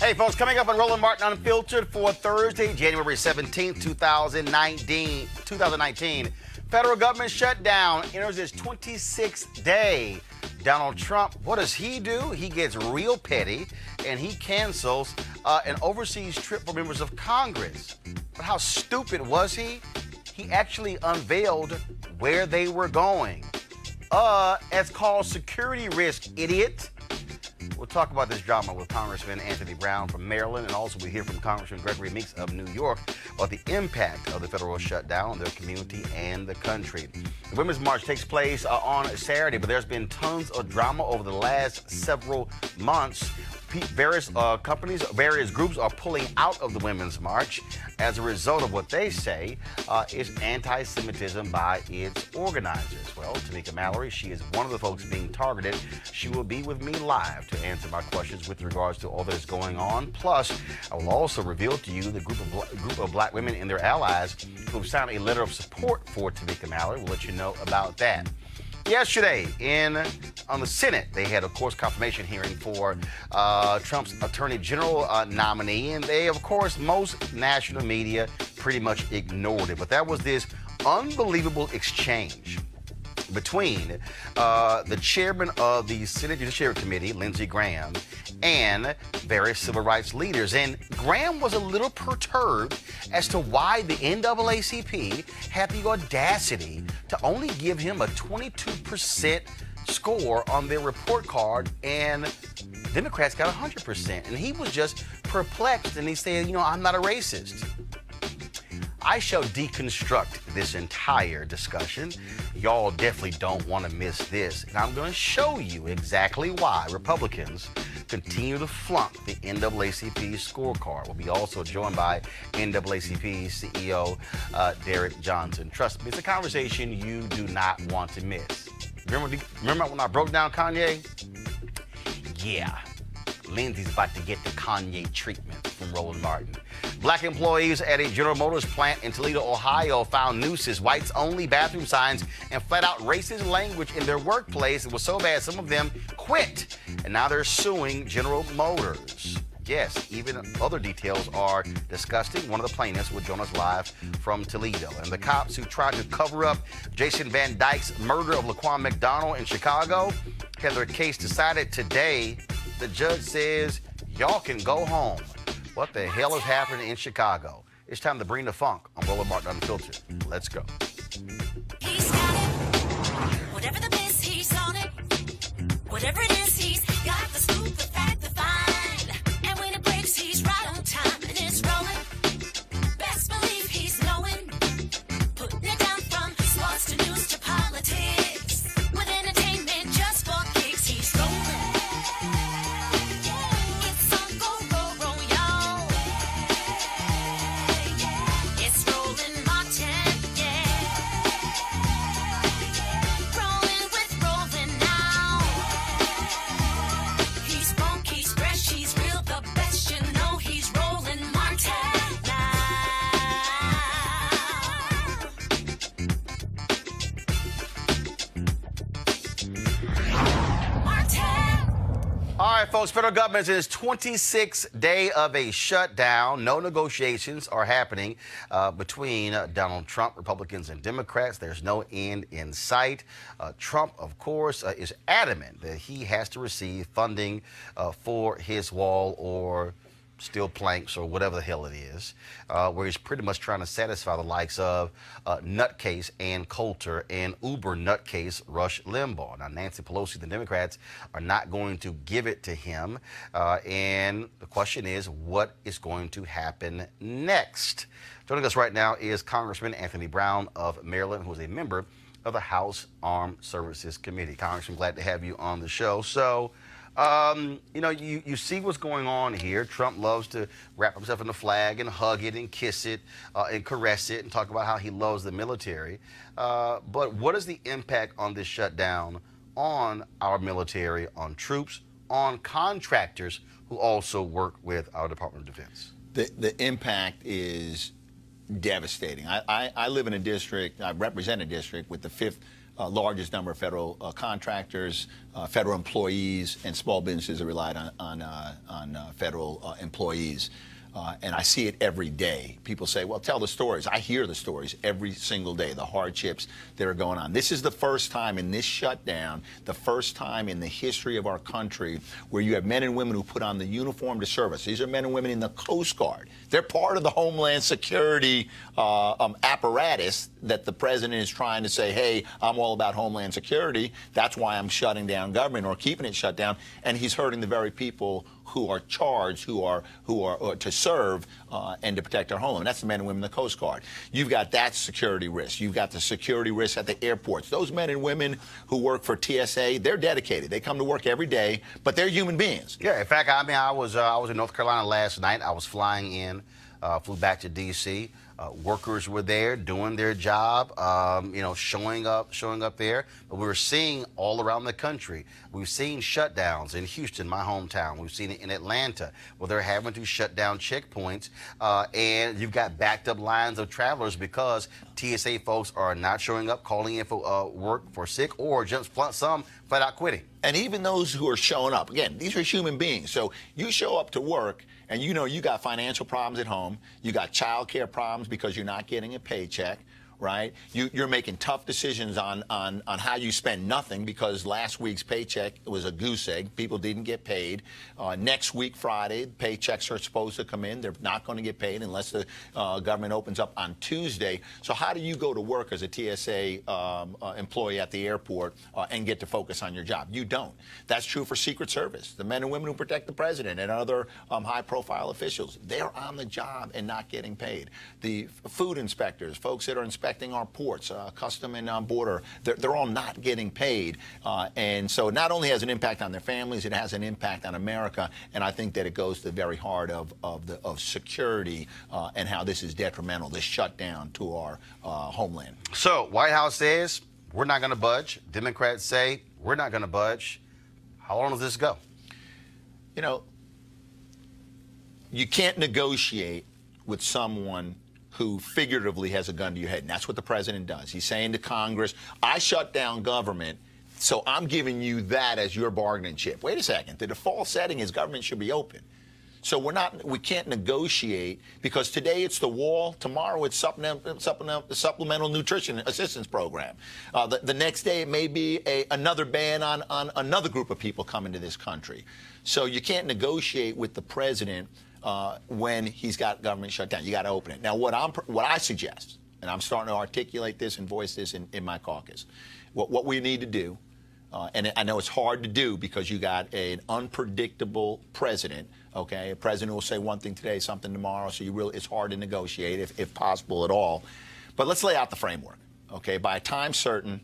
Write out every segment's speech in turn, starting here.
Hey, folks, coming up on Roland Martin Unfiltered for Thursday, January 17th, 2019. Federal government shutdown enters its 26th day. Donald Trump, what does he do? He gets real petty, and he cancels an overseas trip for members of Congress. But how stupid was he? He actually unveiled where they were going. It's called security risk, idiot. We'll talk about this drama with Congressman Anthony Brown from Maryland, and also we hear from Congressman Gregory Meeks of New York about the impact of the federal shutdown on their community and the country. The Women's March takes place on Saturday, but there's been tons of drama over the last several months. Various various groups are pulling out of the Women's March as a result of what they say is anti-Semitism by its organizers. Well, Tamika Mallory, she is one of the folks being targeted. She will be with me live to answer my questions with regards to all that's going on. Plus, I will also reveal to you the group of black women and their allies who have signed a letter of support for Tamika Mallory. We'll let you know about that. Yesterday, on the Senate, they had, of course, confirmation hearing for Trump's Attorney General nominee, and they, of course, most national media pretty much ignored it. But that was this unbelievable exchange between the chairman of the Senate Judiciary Committee, Lindsey Graham, and various civil rights leaders. And Graham was a little perturbed as to why the NAACP had the audacity to only give him a 22% score on their report card, and Democrats got 100%. And he was just perplexed, and he said, I'm not a racist. I shall deconstruct this entire discussion. Y'all definitely don't want to miss this. And I'm going to show you exactly why Republicans continue to flunk the NAACP scorecard. We'll be also joined by NAACP CEO Derek Johnson. Trust me, it's a conversation you do not want to miss. Remember when I broke down Kanye? Yeah. Lindsey's about to get the Kanye treatment from Roland Martin. Black employees at a General Motors plant in Toledo, Ohio found nooses, whites-only bathroom signs, and flat-out racist language in their workplace. It was so bad some of them quit, and now they're suing General Motors. Yes, even other details are disgusting. One of the plaintiffs will join us live from Toledo. And the cops who tried to cover up Jason Van Dyke's murder of Laquan McDonald in Chicago had their case decided today. The judge says, y'all can go home. What the hell is happening in Chicago? It's time to bring the funk on Roland Martin Unfiltered. Let's go. He's got it. Whatever the miss, he's on it. Whatever it is, he's got the scoop, the fact, the find. And when it breaks, he's right on time and it's rolling. Best believe he's knowing. Putting it down from sports to news to politics. With entertainment just for kicks, he's rolling. All right, folks, federal government is 26th day of a shutdown. No negotiations are happening between Donald Trump, Republicans, and Democrats. There's no end in sight. Trump, of course, is adamant that he has to receive funding for his wall or steel planks or whatever the hell it is, where he's pretty much trying to satisfy the likes of nutcase Ann Coulter and uber nutcase Rush Limbaugh. Now, Nancy Pelosi, the Democrats, are not going to give it to him, and the question is, what is going to happen next? Joining us right now is Congressman Anthony Brown of Maryland, who is a member of the House Armed Services Committee. Congressman, glad to have you on the show. So, you see what's going on here. Trump loves to wrap himself in the flag and hug it and kiss it and caress it and talk about how he loves the military. But what is the impact on this shutdown on our military, on troops, on contractors who also work with our Department of Defense? The impact is devastating. I live in a district, I represent a district with the 5th largest number of federal contractors, federal employees, and small businesses that relied on federal employees. And I see it every day. People say, well, tell the stories. I hear the stories every single day, the hardships that are going on. This is the first time in this shutdown, the first time in the history of our country where you have men and women who put on the uniform to serve us. These are men and women in the Coast Guard. They're part of the Homeland Security apparatus that the president is trying to say, hey, I'm all about Homeland Security. That's why I'm shutting down government or keeping it shut down. And he's hurting the very people who are charged, who are to serve and to protect our homeland. That's the men and women in the Coast Guard. You've got that security risk. You've got the security risk at the airports. Those men and women who work for TSA, they're dedicated. They come to work every day, but they're human beings. Yeah, in fact, I mean, I was in North Carolina last night. I was flying in, flew back to D.C. Workers were there doing their job, you know, showing up there. But we were seeing all around the country. We've seen shutdowns in Houston, my hometown. We've seen it in Atlanta, where they're having to shut down checkpoints. And you've got backed up lines of travelers because TSA folks are not showing up, calling in for work for sick, or just some flat out quitting. And even those who are showing up, again, these are human beings. So you show up to work and you know you got financial problems at home. You got child care problems because you're not getting a paycheck, right? You're making tough decisions on how you spend nothing because last week's paycheck was a goose egg. People didn't get paid. Next week, Friday, paychecks are supposed to come in. They're not going to get paid unless the government opens up on Tuesday. So how do you go to work as a TSA employee at the airport and get to focus on your job? You don't. That's true for Secret Service. The men and women who protect the president and other high-profile officials, they're on the job and not getting paid. The food inspectors, folks that are inspecting our ports, custom and border, they're all not getting paid. And so it not only has an impact on their families, it has an impact on America. And I think that it goes to the very heart of security and how this is detrimental, this shutdown to our homeland. So White House says we're not going to budge. Democrats say we're not going to budge. How long does this go? You know, you can't negotiate with someone who figuratively has a gun to your head. And that's what the president does. He's saying to Congress, I shut down government, so I'm giving you that as your bargaining chip. Wait a second. The default setting is government should be open. So we can't negotiate because today it's the wall, tomorrow it's supplemental nutrition assistance program. The next day it may be another ban on another group of people coming to this country. So you can't negotiate with the president when he's got government shut down. You got to open it. Now, what I suggest, and I'm starting to articulate this and voice this in my caucus, what we need to do, and I know it's hard to do because you got an unpredictable president, okay? A president will say one thing today, something tomorrow, so it's hard to negotiate if possible at all. But let's lay out the framework, okay? By a time certain,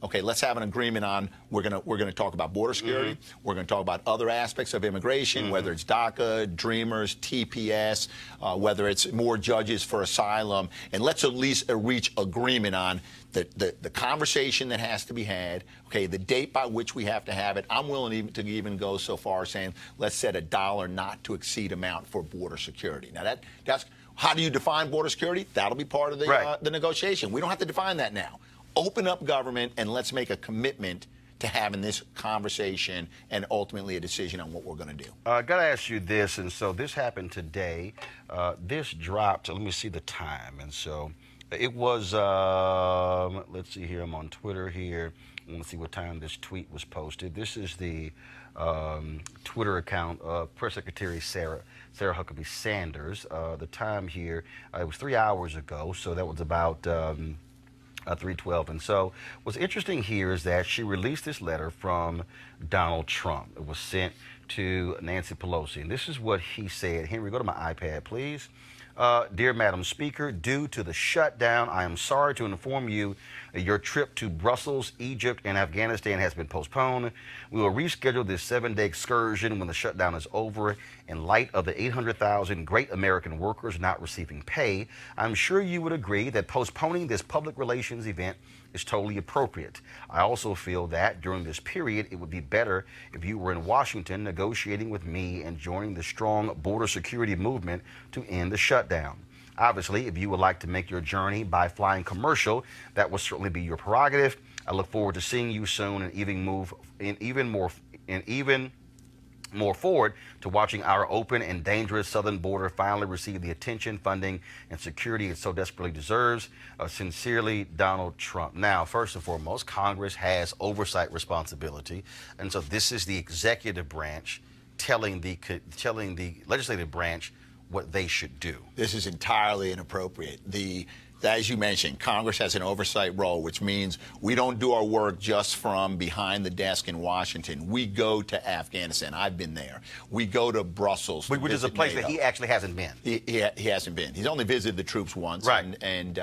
okay, let's have an agreement on we're gonna talk about border security. Mm-hmm. We're gonna talk about other aspects of immigration, mm-hmm. whether it's DACA, Dreamers, TPS, whether it's more judges for asylum, and let's at least reach agreement on the conversation that has to be had. Okay, the date by which we have to have it. I'm willing to even go so far as saying let's set a dollar not to exceed amount for border security. Now that's how do you define border security? That'll be part of the negotiation. We don't have to define that now. Open up government and let's make a commitment to having this conversation and ultimately a decision on what we're going to do. I got to ask you this, and so this happened today. This dropped, let me see the time, and so it was, let's see here, I'm on Twitter here. I want to see what time this tweet was posted. This is the Twitter account of Press Secretary Sarah Huckabee Sanders. The time here, it was 3 hours ago, so that was about 3:12. And so what's interesting here is that she released this letter from Donald Trump. It was sent to Nancy Pelosi. And this is what he said. Henry, go to my iPad, please. Dear Madam Speaker, due to the shutdown, I am sorry to inform you your trip to Brussels, Egypt, and Afghanistan has been postponed. We will reschedule this 7-day excursion when the shutdown is over. In light of the 800,000 great American workers not receiving pay, I'm sure you would agree that postponing this public relations event is totally appropriate. I also feel that during this period, it would be better if you were in Washington negotiating with me and joining the strong border security movement to end the shutdown. Obviously, if you would like to make your journey by flying commercial, that will certainly be your prerogative. I look forward to seeing you soon and even more forward to watching our open and dangerous southern border finally receive the attention, funding, and security it so desperately deserves. Sincerely, Donald Trump. Now, first and foremost, Congress has oversight responsibility, and so this is the executive branch telling the legislative branch what they should do. This is entirely inappropriate. As you mentioned, Congress has an oversight role, which means we don't do our work just from behind the desk in Washington. We go to Afghanistan. I've been there. We go to Brussels. Which is a place that he actually hasn't been. He hasn't been. He's only visited the troops once. Right. And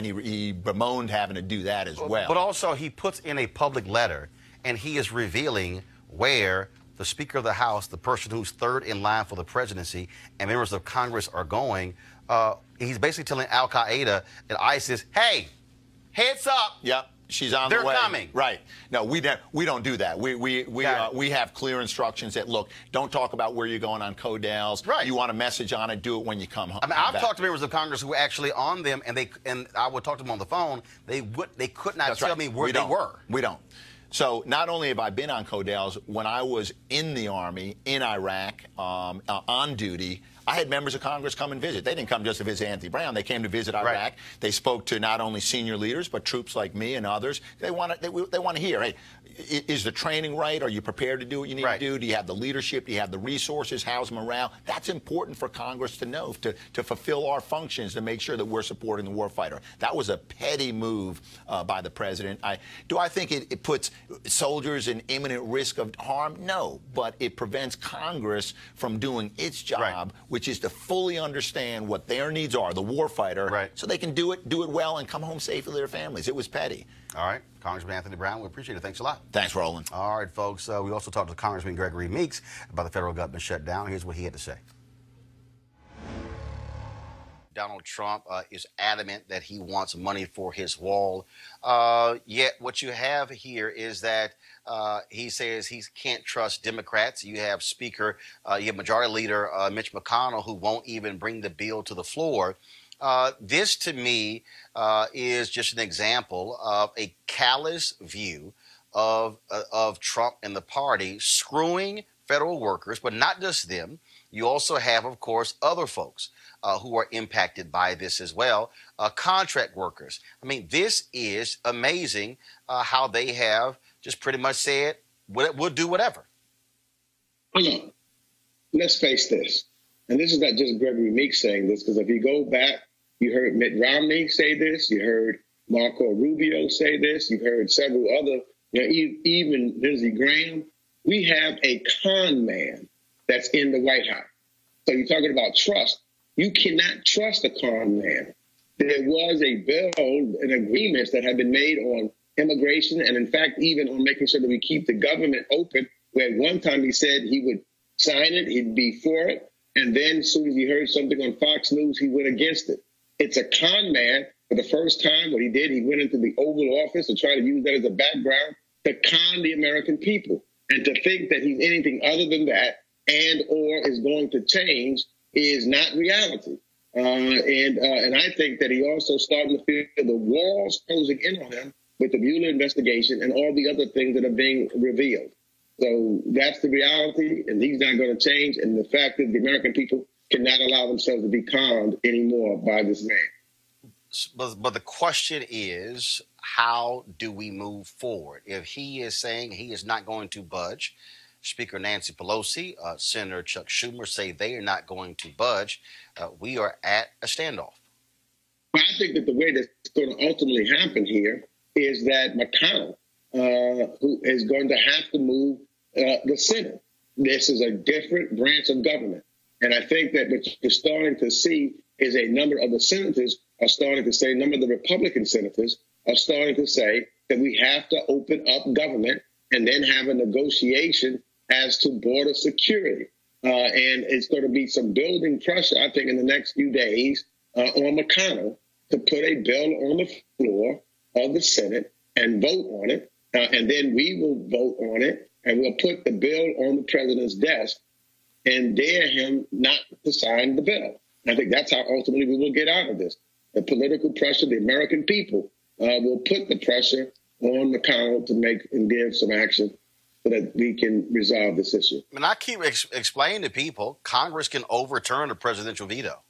he bemoaned having to do that as well. But also he puts in a public letter, and he is revealing where the Speaker of the House, the person who's third in line for the presidency, and members of Congress are going. He's basically telling Al Qaeda and ISIS, "Hey, heads up! Yep, she's on the way. They're coming." Right? No, we don't do that. We have clear instructions that look, don't talk about where you're going on Codell's. Right. You want a message on it, do it when you come home. I mean, I've talked to members of Congress who were actually on them, and I would talk to them on the phone. They could not tell me where they were. We don't. So not only have I been on Codell's, when I was in the Army, in Iraq, on duty, I had members of Congress come and visit. They didn't come just to visit Anthony Brown. They came to visit Iraq. Right. They spoke to not only senior leaders, but troops like me and others. They want to hear, hey, is the training right? Are you prepared to do what you need to do? Do you have the leadership? Do you have the resources? How's morale? That's important for Congress to know, to fulfill our functions, to make sure that we're supporting the warfighter. That was a petty move by the president. Do I think it puts soldiers in imminent risk of harm? No, but it prevents Congress from doing its job, which is to fully understand what their needs are, the warfighter, so they can do it well and come home safely to their families. It was petty. All right. Congressman Anthony Brown, we appreciate it. Thanks a lot. Thanks, Roland. All right, folks. We also talked to Congressman Gregory Meeks about the federal government shutdown. Here's what he had to say. Donald Trump is adamant that he wants money for his wall. Yet what you have here is that he says he can't trust Democrats. You have you have Majority Leader Mitch McConnell, who won't even bring the bill to the floor. This, to me, is just an example of a callous view of Trump and the party screwing federal workers, but not just them. You also have, of course, other folks who are impacted by this as well, contract workers. I mean, this is amazing how they have just pretty much said, we'll do whatever. Hold on. Let's face this. And this is not just Gregory Meeks saying this, because if you go back, you heard Mitt Romney say this, you heard Marco Rubio say this, you've heard several other, even Lindsey Graham. We have a con man that's in the White House. So you're talking about trust. You cannot trust a con man. There was a bill and agreements that have been made on immigration and, in fact, even on making sure that we keep the government open, where at one time he said he would sign it, he'd be for it, and then as soon as he heard something on Fox News, he went against it. It's a con man. For the first time, what he did, he went into the Oval Office to try to use that as a background to con the American people. And to think that he's anything other than that and or is going to change is not reality. And I think that he also starting to feel the walls closing in on him with the Mueller investigation and all the other things that are being revealed. So that's the reality, and he's not going to change. And the fact that the American people cannot allow themselves to be conned anymore by this man. But the question is, how do we move forward? If he is saying he is not going to budge, Speaker Nancy Pelosi, Senator Chuck Schumer say they are not going to budge, we are at a standoff. Well, I think that the way that's going to ultimately happen here is that McConnell, who is going to have to move the Senate. This is a different branch of government. And I think that what you're starting to see is a number of the senators are starting to say, a number of the Republican senators are starting to say that we have to open up government and then have a negotiation as to border security. And it's going to be some building pressure, I think, in the next few days on McConnell to put a bill on the floor of the Senate and vote on it. And then we will vote on it, and we'll put the bill on the president's desk and dare him not to sign the bill. I think that's how ultimately we will get out of this. The political pressure, the American people will put the pressure on McConnell to make and give some action so that we can resolve this issue. And I keep explaining to people, Congress can overturn a presidential veto.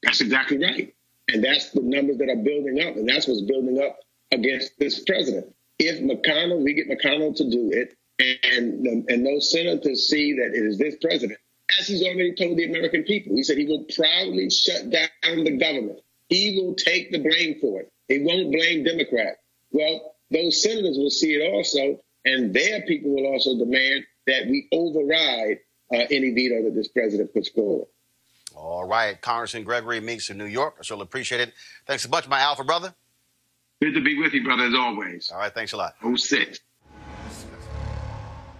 That's exactly right. And that's the numbers that are building up. And that's what's building up against this president. If we get McConnell to do it, and those senators see that it is this president, as he's already told the American people, he said he will proudly shut down the government. He will take the blame for it. He won't blame Democrats. Well, those senators will see it also, and their people will also demand that we override any veto that this president puts forward. All right, Congressman Gregory Meeks in New York. I certainly appreciate it. Thanks a bunch, my Alpha brother. Good to be with you, brother, as always. All right, thanks a lot. 06.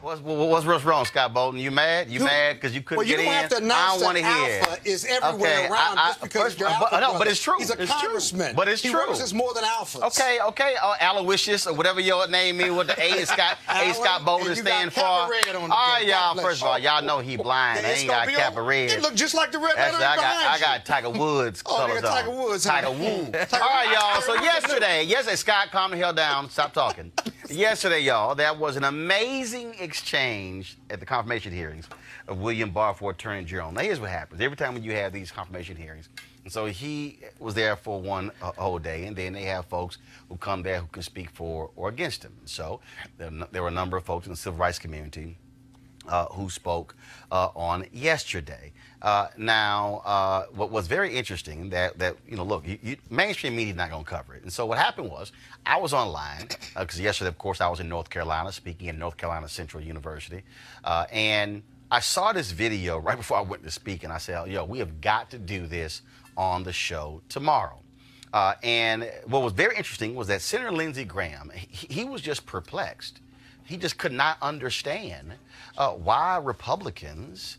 What's wrong, Scott Bolton? You mad? You mad because you couldn't get in? Well, you don't have to announce I don't want to hear. Alpha is everywhere around just because you're Alpha. No, but it's true. He's a congressman. But it's he true. He represents more than Alphas. Okay. Aloysius or whatever your name is, what the A is Scott Bolton stand for. All right, y'all. First of all, y'all know he blind. They ain't got Kappa Red. It look just like the red letter behind I got Tiger Woods colors on. Tiger Woods. Tiger Woods. All right, y'all. So yesterday, Scott, calm the hell down. Stop talking. Yesterday, y'all, that was an amazing exchange at the confirmation hearings of William Barr for Attorney General. Now, here's what happens. Every time when you have these confirmation hearings, and so he was there for one whole day, and then they have folks who come there who can speak for or against him. So there were a number of folks in the civil rights community who spoke on yesterday. What was very interesting that look, mainstream media is not going to cover it. And so what happened was I was online because yesterday, of course, I was in North Carolina speaking at North Carolina Central University. And I saw this video right before I went to speak, and I said, we have got to do this on the show tomorrow. And what was very interesting was that Senator Lindsey Graham, he was just perplexed. He just could not understand why Republicans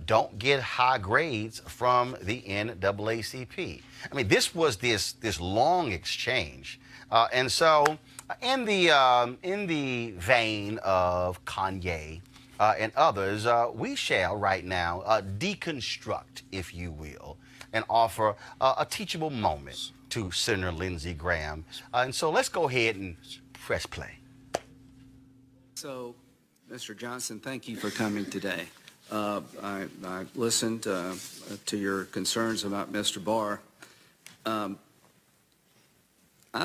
don't get high grades from the NAACP. I mean, this was this long exchange, and so in the vein of Kanye and others, we shall right now deconstruct, if you will, and offer a teachable moment to Senator Lindsey Graham. And so let's go ahead and press play. So, Mr. Johnson, thank you for coming today. I listened to your concerns about Mr. Barr. I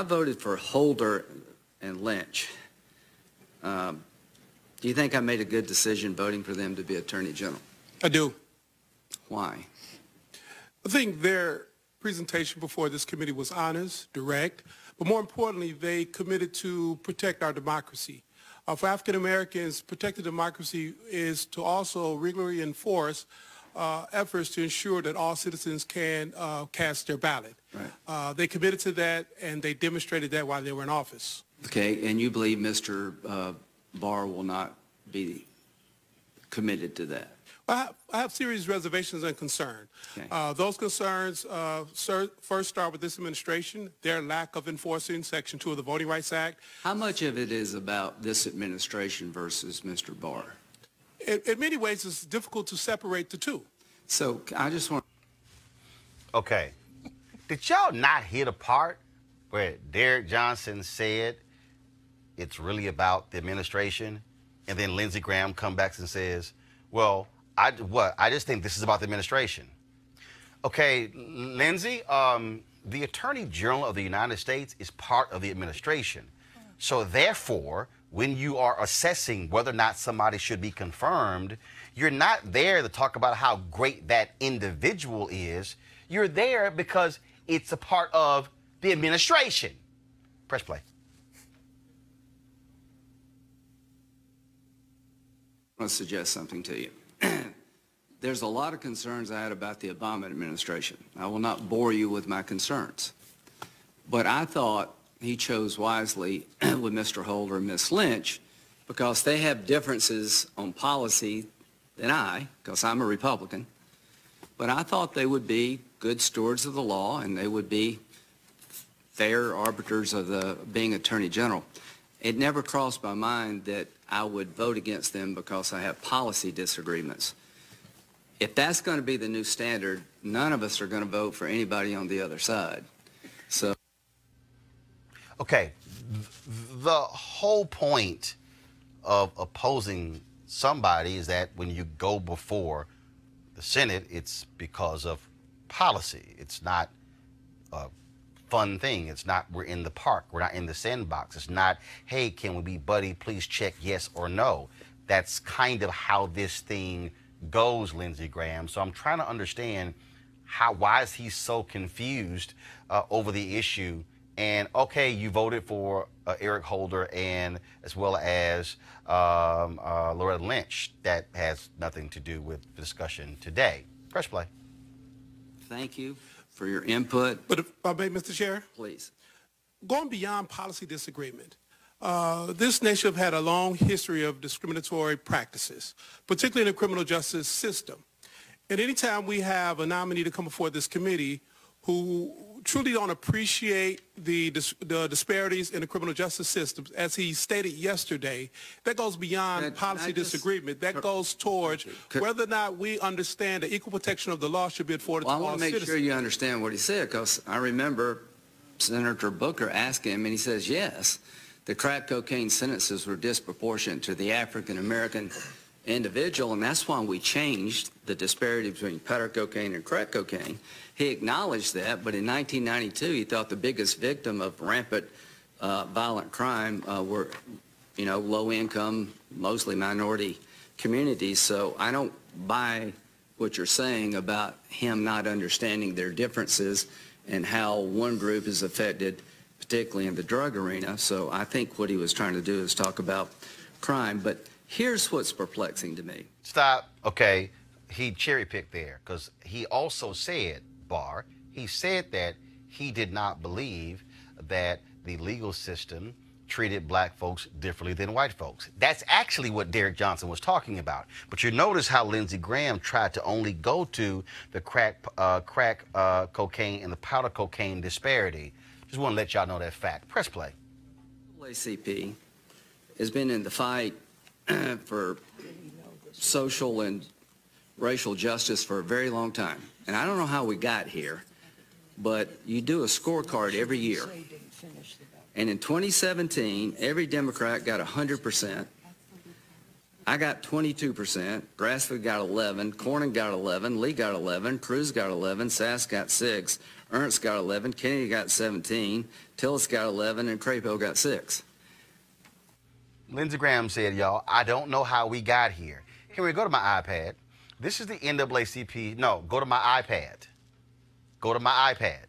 voted for Holder and Lynch. Do you think I made a good decision voting for them to be Attorney General? I do. Why? I think their presentation before this committee was honest, direct, but more importantly, they committed to protect our democracy. For African Americans, protecting democracy is to also regularly enforce efforts to ensure that all citizens can cast their ballot. Right. They committed to that, and they demonstrated that while they were in office. Okay, and you believe Mr. Barr will not be committed to that? I have serious reservations and concern. Okay. Those concerns first start with this administration, their lack of enforcing Section 2 of the Voting Rights Act. How much of it is about this administration versus Mr. Barr? In many ways, it's difficult to separate the two. So I just want... Okay. Did y'all not hear the part where Derek Johnson said it's really about the administration, and then Lindsey Graham comes back and says, well, I just think this is about the administration. Okay, Lindsey, the Attorney General of the United States is part of the administration. So therefore, when you are assessing whether or not somebody should be confirmed, you're not there to talk about how great that individual is. You're there because it's a part of the administration. Press play. I want to suggest something to you. There's a lot of concerns I had about the Obama administration. I will not bore you with my concerns. But I thought he chose wisely with Mr. Holder and Ms. Lynch because they have differences on policy than I, because I'm a Republican. But I thought they would be good stewards of the law and they would be fair arbiters of being Attorney General. It never crossed my mind that I would vote against them because I have policy disagreements. If that's going to be the new standard, none of us are going to vote for anybody on the other side. So, okay, The whole point of opposing somebody is that when you go before the Senate, it's because of policy. It's not a fun thing. It's not we're in the park. We're not in the sandbox. It's not, hey, can we be buddy? Please check yes or no. That's kind of how this thing goes, Lindsey Graham. So I'm trying to understand why is he so confused over the issue? And okay, you voted for Eric Holder and as well as Loretta Lynch. That has nothing to do with the discussion today. Press play. Thank you for your input. But if I may, Mr. Chair? Please. Going beyond policy disagreement, this nation have had a long history of discriminatory practices, particularly in the criminal justice system. And anytime we have a nominee to come before this committee who truly don't appreciate the disparities in the criminal justice system, as he stated yesterday, that goes beyond policy disagreement. That goes towards whether or not we understand that equal protection of the law should be afforded to all citizens. I want to make sure you understand what he said, because I remember Senator Booker asking him, and he says, yes, the crack cocaine sentences were disproportionate to the African-American individual, and that's why we changed the disparity between powder cocaine and crack cocaine. He acknowledged that, but in 1992, he thought the biggest victim of rampant violent crime were, low-income, mostly minority communities. So I don't buy what you're saying about him not understanding their differences and how one group is affected, particularly in the drug arena. So I think what he was trying to do is talk about crime. But here's what's perplexing to me. Stop. Okay. He cherry-picked there because he also said, Barr, he said that he did not believe that the legal system treated black folks differently than white folks. That's actually what Derek Johnson was talking about. But you notice how Lindsey Graham tried to only go to the crack cocaine and the powder cocaine disparity. Just want to let y'all know that fact. Press play. NAACP has been in the fight for social and racial justice for a very long time. And I don't know how we got here, but you do a scorecard every year. And in 2017, every Democrat got 100%. I got 22%. Grassley got 11. Cornyn got 11. Lee got 11. Cruz got 11. Sass got 6. Ernst got 11. Kennedy got 17. Tillis got 11. And Crapo got 6. Lindsey Graham said, y'all, I don't know how we got here. Here we go to my iPad. This is the NAACP. No, go to my iPad. Go to my iPad.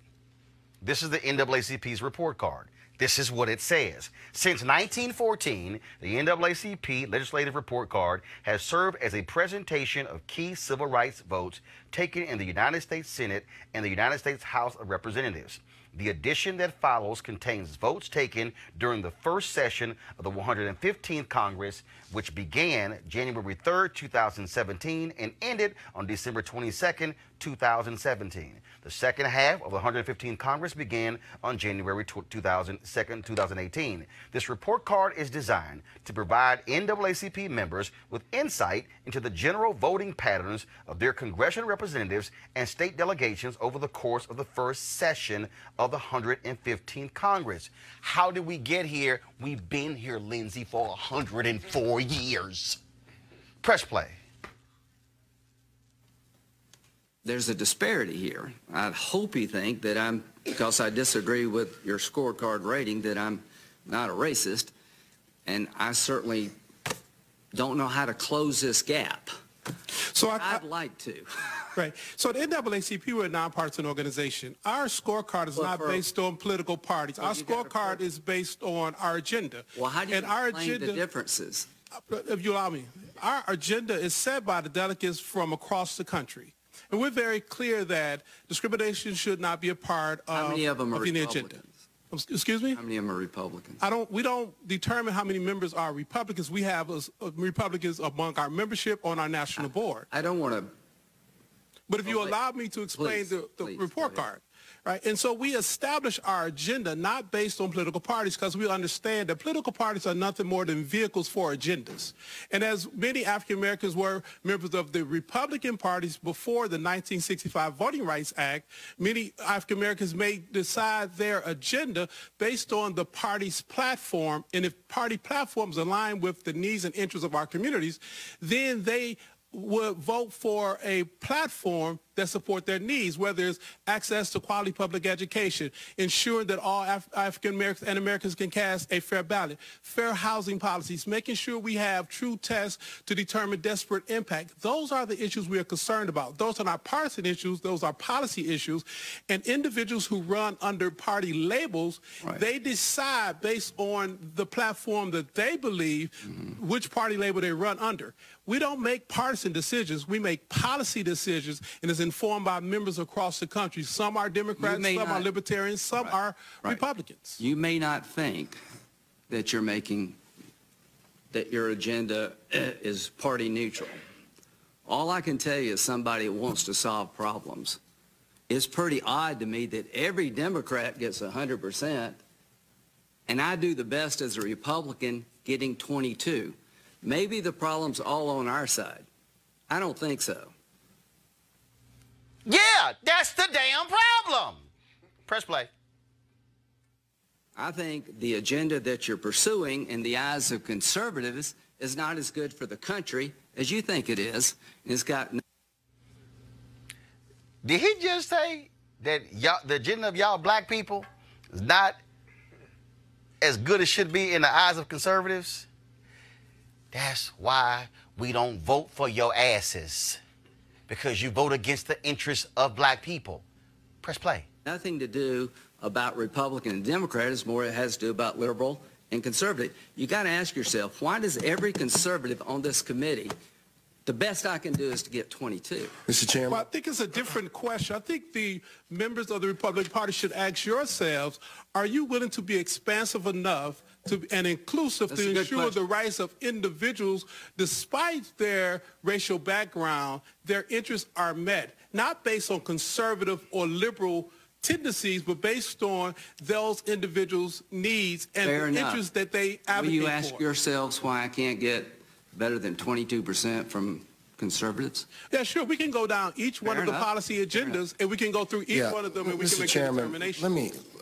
This is the NAACP's report card. This is what it says. Since 1914, the NAACP legislative report card has served as a presentation of key civil rights votes taken in the United States Senate and the United States House of Representatives. The edition that follows contains votes taken during the first session of the 115th Congress, which began January 3rd, 2017, and ended on December 22nd, 2017. The second half of the 115th Congress began on January 2nd, 2018. This report card is designed to provide NAACP members with insight into the general voting patterns of their congressional representatives and state delegations over the course of the first session of the 115th Congress. How did we get here? We've been here, Lindsey, for 104 years. Press play. There's a disparity here. I hope you think that because I disagree with your scorecard rating, that I'm not a racist, and I certainly don't know how to close this gap. So I'd like to. Right. So the NAACP, we're a nonpartisan organization. Our scorecard is not based on political parties. Our scorecard is based on our agenda. Well, how do you explain the differences? If you allow me, our agenda is set by the delegates from across the country. And we're very clear that discrimination should not be a part of How many of them are the Republicans? agenda. Excuse me? How many of them are Republicans? We don't determine how many members are Republicans. We have Republicans among our membership on our national board. I don't want to. But if you allow me to explain the report card, right? And so we establish our agenda not based on political parties because we understand that political parties are nothing more than vehicles for agendas. And as many African Americans were members of the Republican parties before the 1965 Voting Rights Act, many African Americans may decide their agenda based on the party's platform. And if party platforms align with the needs and interests of our communities, then they would vote for a platform that support their needs, whether it's access to quality public education, ensuring that all African Americans and Americans can cast a fair ballot, fair housing policies, making sure we have true tests to determine disparate impact. Those are the issues we are concerned about. Those are not partisan issues. Those are policy issues. And individuals who run under party labels, they decide based on the platform that they believe which party label they run under. We don't make partisan decisions. We make policy decisions, and it's informed by members across the country. Some are Democrats, some are Libertarians, some are Republicans. You may not think that your agenda is party neutral. All I can tell you is somebody who wants to solve problems. It's pretty odd to me that every Democrat gets 100%, and I do the best as a Republican getting 22. Maybe the problem's all on our side. I don't think so. Yeah, that's the damn problem. Press play. I think the agenda that you're pursuing in the eyes of conservatives is not as good for the country as you think it is. It's got... Did he just say that the agenda of y'all black people is not as good as should be in the eyes of conservatives? That's why we don't vote for your asses, because you vote against the interests of black people. Press play. Nothing to do about Republican and Democrat. It's more it has to do about liberal and conservative. You got to ask yourself, why does every conservative on this committee, the best I can do is to get 22? Mr. Chairman. Well, I think it's a different question. I think the members of the Republican Party should ask yourselves, are you willing to be expansive enough and inclusive to ensure the rights of individuals, despite their racial background, their interests are met, not based on conservative or liberal tendencies, but based on those individuals' needs and the interests that they advocate for. Will you ask yourselves why I can't get better than 22% from conservatives? Yeah, sure. We can go down each one of the policy agendas, and we can go through each one of them, and we can make a determination.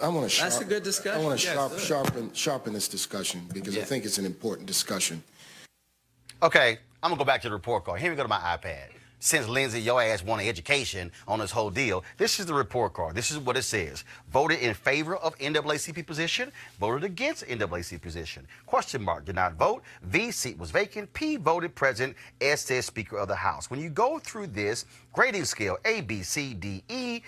I want to That's a good discussion. I want to sharpen this discussion, because I think it's an important discussion. Okay, I'm going to go back to the report card. Here we go to my iPad. Since Lindsey, your ass wanted education on this whole deal, this is the report card. This is what it says. Voted in favor of NAACP position, voted against NAACP position. Question mark, did not vote. V, seat was vacant. P, voted present. S, says Speaker of the House. When you go through this grading scale, A, B, C, D, E,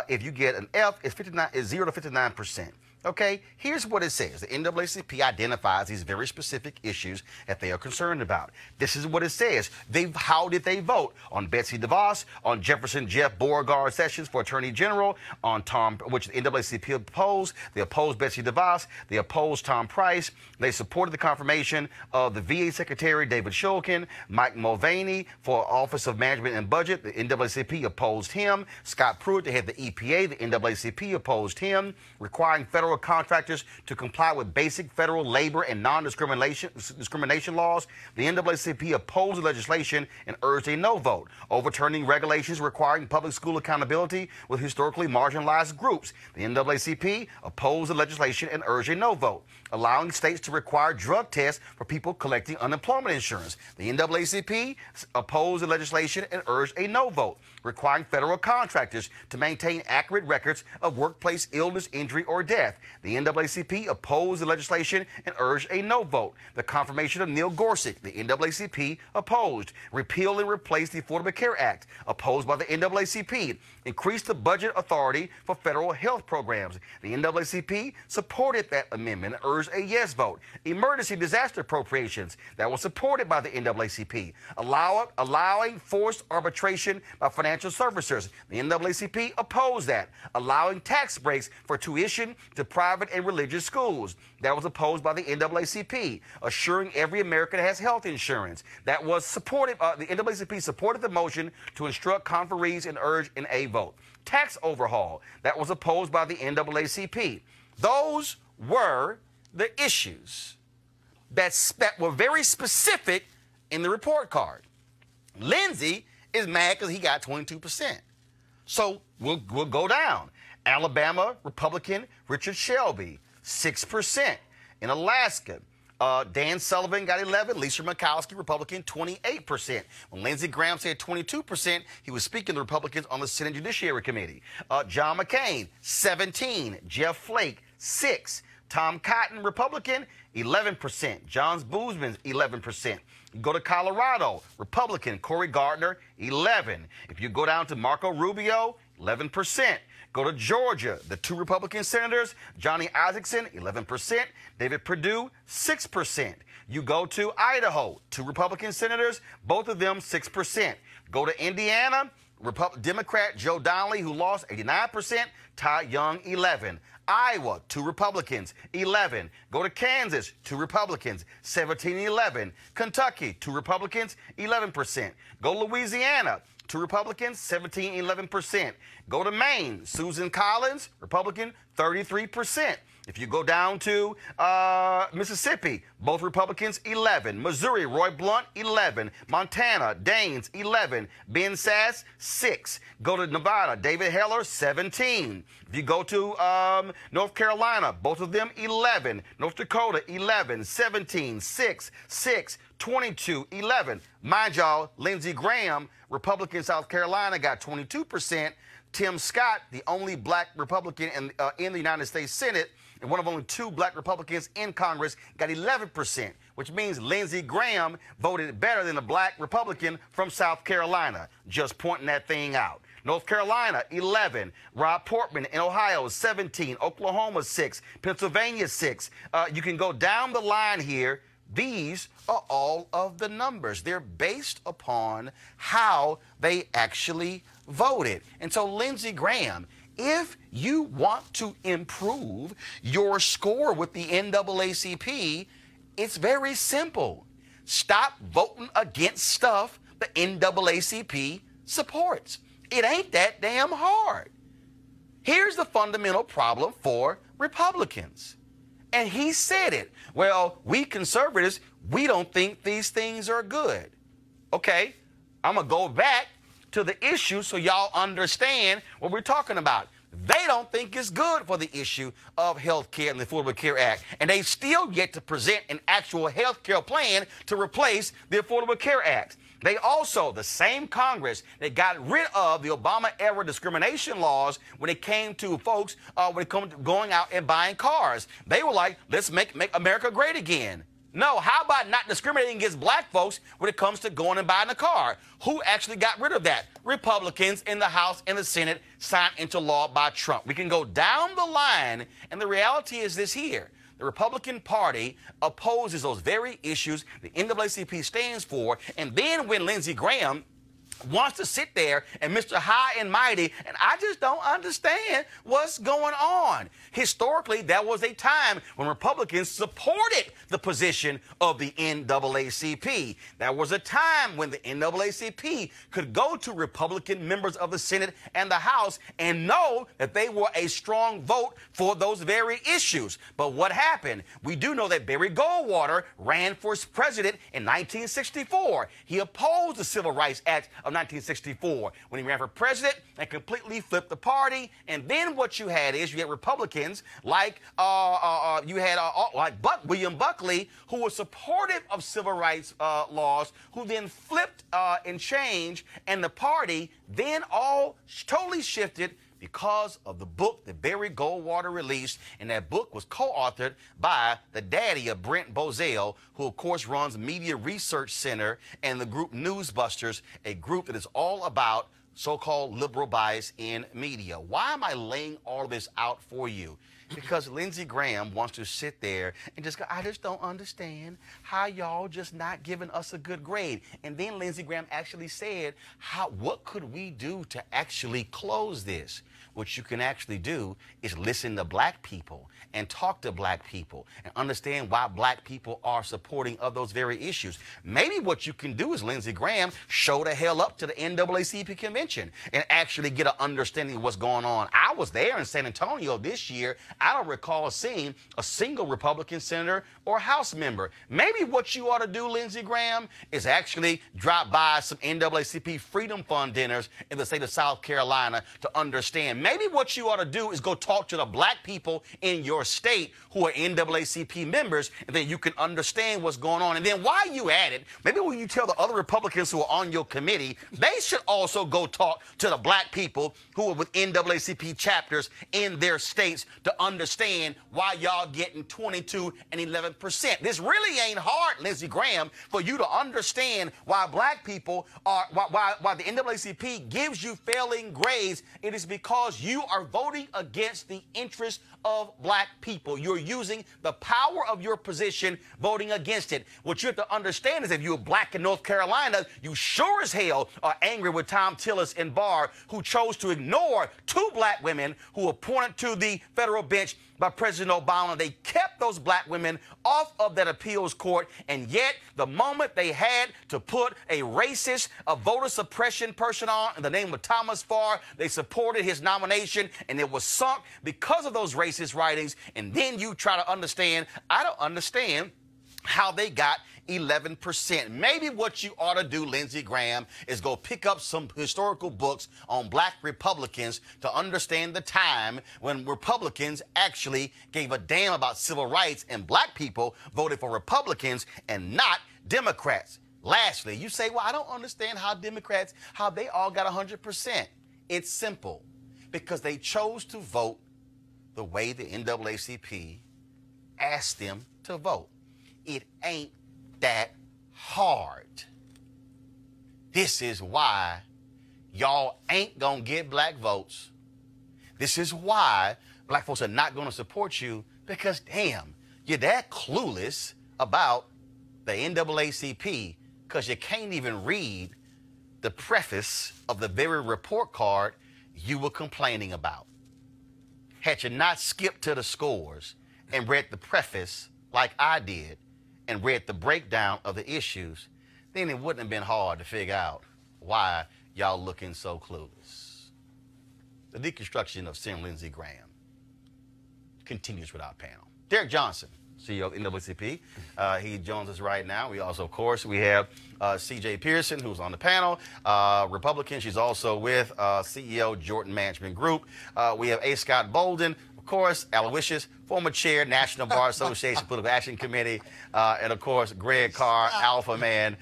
if you get an F, it's 0 to 59%. Okay, here's what it says. The NAACP identifies these very specific issues that they are concerned about. This is what it says. How did they vote? On Betsy DeVos, on Jefferson Jeff Beauregard Sessions for Attorney General, on which the NAACP opposed. They opposed Betsy DeVos. They opposed Tom Price. They supported the confirmation of the VA Secretary David Shulkin, Mike Mulvaney for Office of Management and Budget. The NAACP opposed him. Scott Pruitt, they had the EPA. The NAACP opposed him, requiring federal contractors to comply with basic federal labor and non-discrimination laws. The NAACP opposed the legislation and urged a no vote, overturning regulations requiring public school accountability with historically marginalized groups. The NAACP opposed the legislation and urged a no vote, allowing states to require drug tests for people collecting unemployment insurance. The NAACP opposed the legislation and urged a no vote, requiring federal contractors to maintain accurate records of workplace illness, injury, or death. The NAACP opposed the legislation and urged a no vote. The confirmation of Neil Gorsuch, the NAACP opposed. Repeal and replace the Affordable Care Act, opposed by the NAACP. Increase the budget authority for federal health programs. The NAACP supported that amendment and urged a yes vote. Emergency disaster appropriations, that was supported by the NAACP. Allowing forced arbitration by financial servicers. The NAACP opposed that. Allowing tax breaks for tuition to private and religious schools. That was opposed by the NAACP. Assuring every American has health insurance. That was supported. The NAACP supported the motion to instruct conferees and urge an A vote. tax overhaul that was opposed by the NAACP. Those were the issues that were very specific in the report card. Lindsey is mad because he got 22%. So we'll go down. Alabama Republican Richard Shelby, 6%. In Alaska, Dan Sullivan got 11, Lisa Murkowski, Republican, 28%. When Lindsey Graham said 22%, he was speaking to Republicans on the Senate Judiciary Committee. John McCain, 17. Jeff Flake, 6. Tom Cotton, Republican, 11%. John Boozman, 11%. You go to Colorado, Republican, Cory Gardner, 11. If you go down to Marco Rubio, 11%. Go to Georgia, the 2 Republican senators, Johnny Isakson, 11%. David Perdue, 6%. You go to Idaho, 2 Republican senators, both of them 6%. Go to Indiana, Democrat Joe Donnelly, who lost, 89%. Ty Young, 11. Iowa, 2 Republicans, 11. Go to Kansas, 2 Republicans, 17-11. Kentucky, 2 Republicans, 11%. Go to Louisiana, 2 Republicans, 17-11%. Go to Maine, Susan Collins, Republican, 33%. If you go down to Mississippi, both Republicans, 11. Missouri, Roy Blunt, 11. Montana, Daines, 11. Ben Sass, 6. Go to Nevada, David Heller, 17. If you go to North Carolina, both of them, 11. North Dakota, 11. 17, 6, 6, 22, 11. Mind y'all, Lindsey Graham, Republican South Carolina, got 22%. Tim Scott, the only black Republican in the United States Senate, and one of only 2 black Republicans in Congress, got 11%, which means Lindsey Graham voted better than a black Republican from South Carolina. Just pointing that thing out. North Carolina, 11. Rob Portman in Ohio, 17. Oklahoma, 6. Pennsylvania, 6. You can go down the line here. These are all of the numbers. They're based upon how they actually voted. And so, Lindsey Graham, if you want to improve your score with the NAACP, it's very simple. Stop voting against stuff the NAACP supports. It ain't that damn hard. Here's the fundamental problem for Republicans. And he said it. Well, we conservatives, we don't think these things are good. Okay, I'm going to go back to the issue so y'all understand what we're talking about. They don't think it's good for the issue of health care and the Affordable Care Act. And they still yet to present an actual health care plan to replace the Affordable Care Act. They also, the same Congress that got rid of the Obama-era discrimination laws when it came to folks, when it comes to going out and buying cars. They were like, let's make America great again. No, how about not discriminating against black folks when it comes to going and buying a car? Who actually got rid of that? Republicans in the House and the Senate signed into law by Trump. We can go down the line, and the reality is this here. The Republican Party opposes those very issues the NAACP stands for, and then when Lindsey Graham wants to sit there and Mr. High and Mighty, and I just don't understand what's going on. Historically, there was a time when Republicans supported the position of the NAACP. There was a time when the NAACP could go to Republican members of the Senate and the House and know that they were a strong vote for those very issues. But what happened? We do know that Barry Goldwater ran for president in 1964. He opposed the Civil Rights Act of 1964 when he ran for president and completely flipped the party. And then what you had is you had Republicans like William Buckley, who was supportive of civil rights laws, who then flipped and changed, and the party then all totally shifted because of the book that Barry Goldwater released, and that book was co-authored by the daddy of Brent Bozell, who of course runs Media Research Center and the group Newsbusters, a group that is all about so-called liberal bias in media. Why am I laying all of this out for you? Because Lindsey Graham wants to sit there and just go, I just don't understand how y'all just not giving us a good grade. And then Lindsey Graham actually said, what could we do to actually close this? what you can actually do is listen to black people and talk to black people and understand why black people are supporting of those very issues. Maybe what you can do is, Lindsey Graham, show the hell up to the NAACP convention and actually get an understanding of what's going on. I was there in San Antonio this year. I don't recall seeing a single Republican senator or House member. Maybe what you ought to do, Lindsey Graham, is actually drop by some NAACP Freedom Fund dinners in the state of South Carolina to understand. Maybe what you ought to do is go talk to the black people in your state who are NAACP members, and then you can understand what's going on. And then while you at it, maybe when you tell the other Republicans who are on your committee, they should also go talk to the black people who are with NAACP chapters in their states to understand why y'all getting 22 and 11%. This really ain't hard, Lindsey Graham, for you to understand why black people are, why the NAACP gives you failing grades. It is because you are voting against the interests of black people. You're using the power of your position, voting against it. What you have to understand is if you're black in North Carolina, you sure as hell are angry with Tom Tillis and Barr, who chose to ignore two black women who were appointed to the federal bench by President Obama. They kept those black women off of that appeals court, and yet the moment they had to put a racist, a voter suppression person on in the name of Thomas Farr, they supported his nomination, and it was sunk because of those racist writings. And then you try to understand, I don't understand how they got 11%. Maybe what you ought to do, Lindsey Graham, is go pick up some historical books on black Republicans to understand the time when Republicans actually gave a damn about civil rights and black people voted for Republicans and not Democrats. Lastly, you say, well, I don't understand how Democrats, how they all got 100%. It's simple. Because they chose to vote the way the NAACP asked them to vote. It ain't that hard. This is why y'all ain't gonna get black votes. This is why black folks are not gonna support you, because damn, you're that clueless about the NAACP because you can't even read the preface of the very report card you were complaining about. Had you not skipped to the scores and read the preface like I did, and read the breakdown of the issues, then it wouldn't have been hard to figure out why y'all looking so clueless. The deconstruction of Senator Lindsey Graham continues with our panel. Derek Johnson, CEO of NAACP. He joins us right now. We also, of course, we have C.J. Pearson, who's on the panel, Republican. She's also with CEO Jordan Management Group. We have A. Scott Bolden, of course, Aloysius, former chair, National Bar Association Political Action Committee, and of course, Greg Carr, Alpha Man.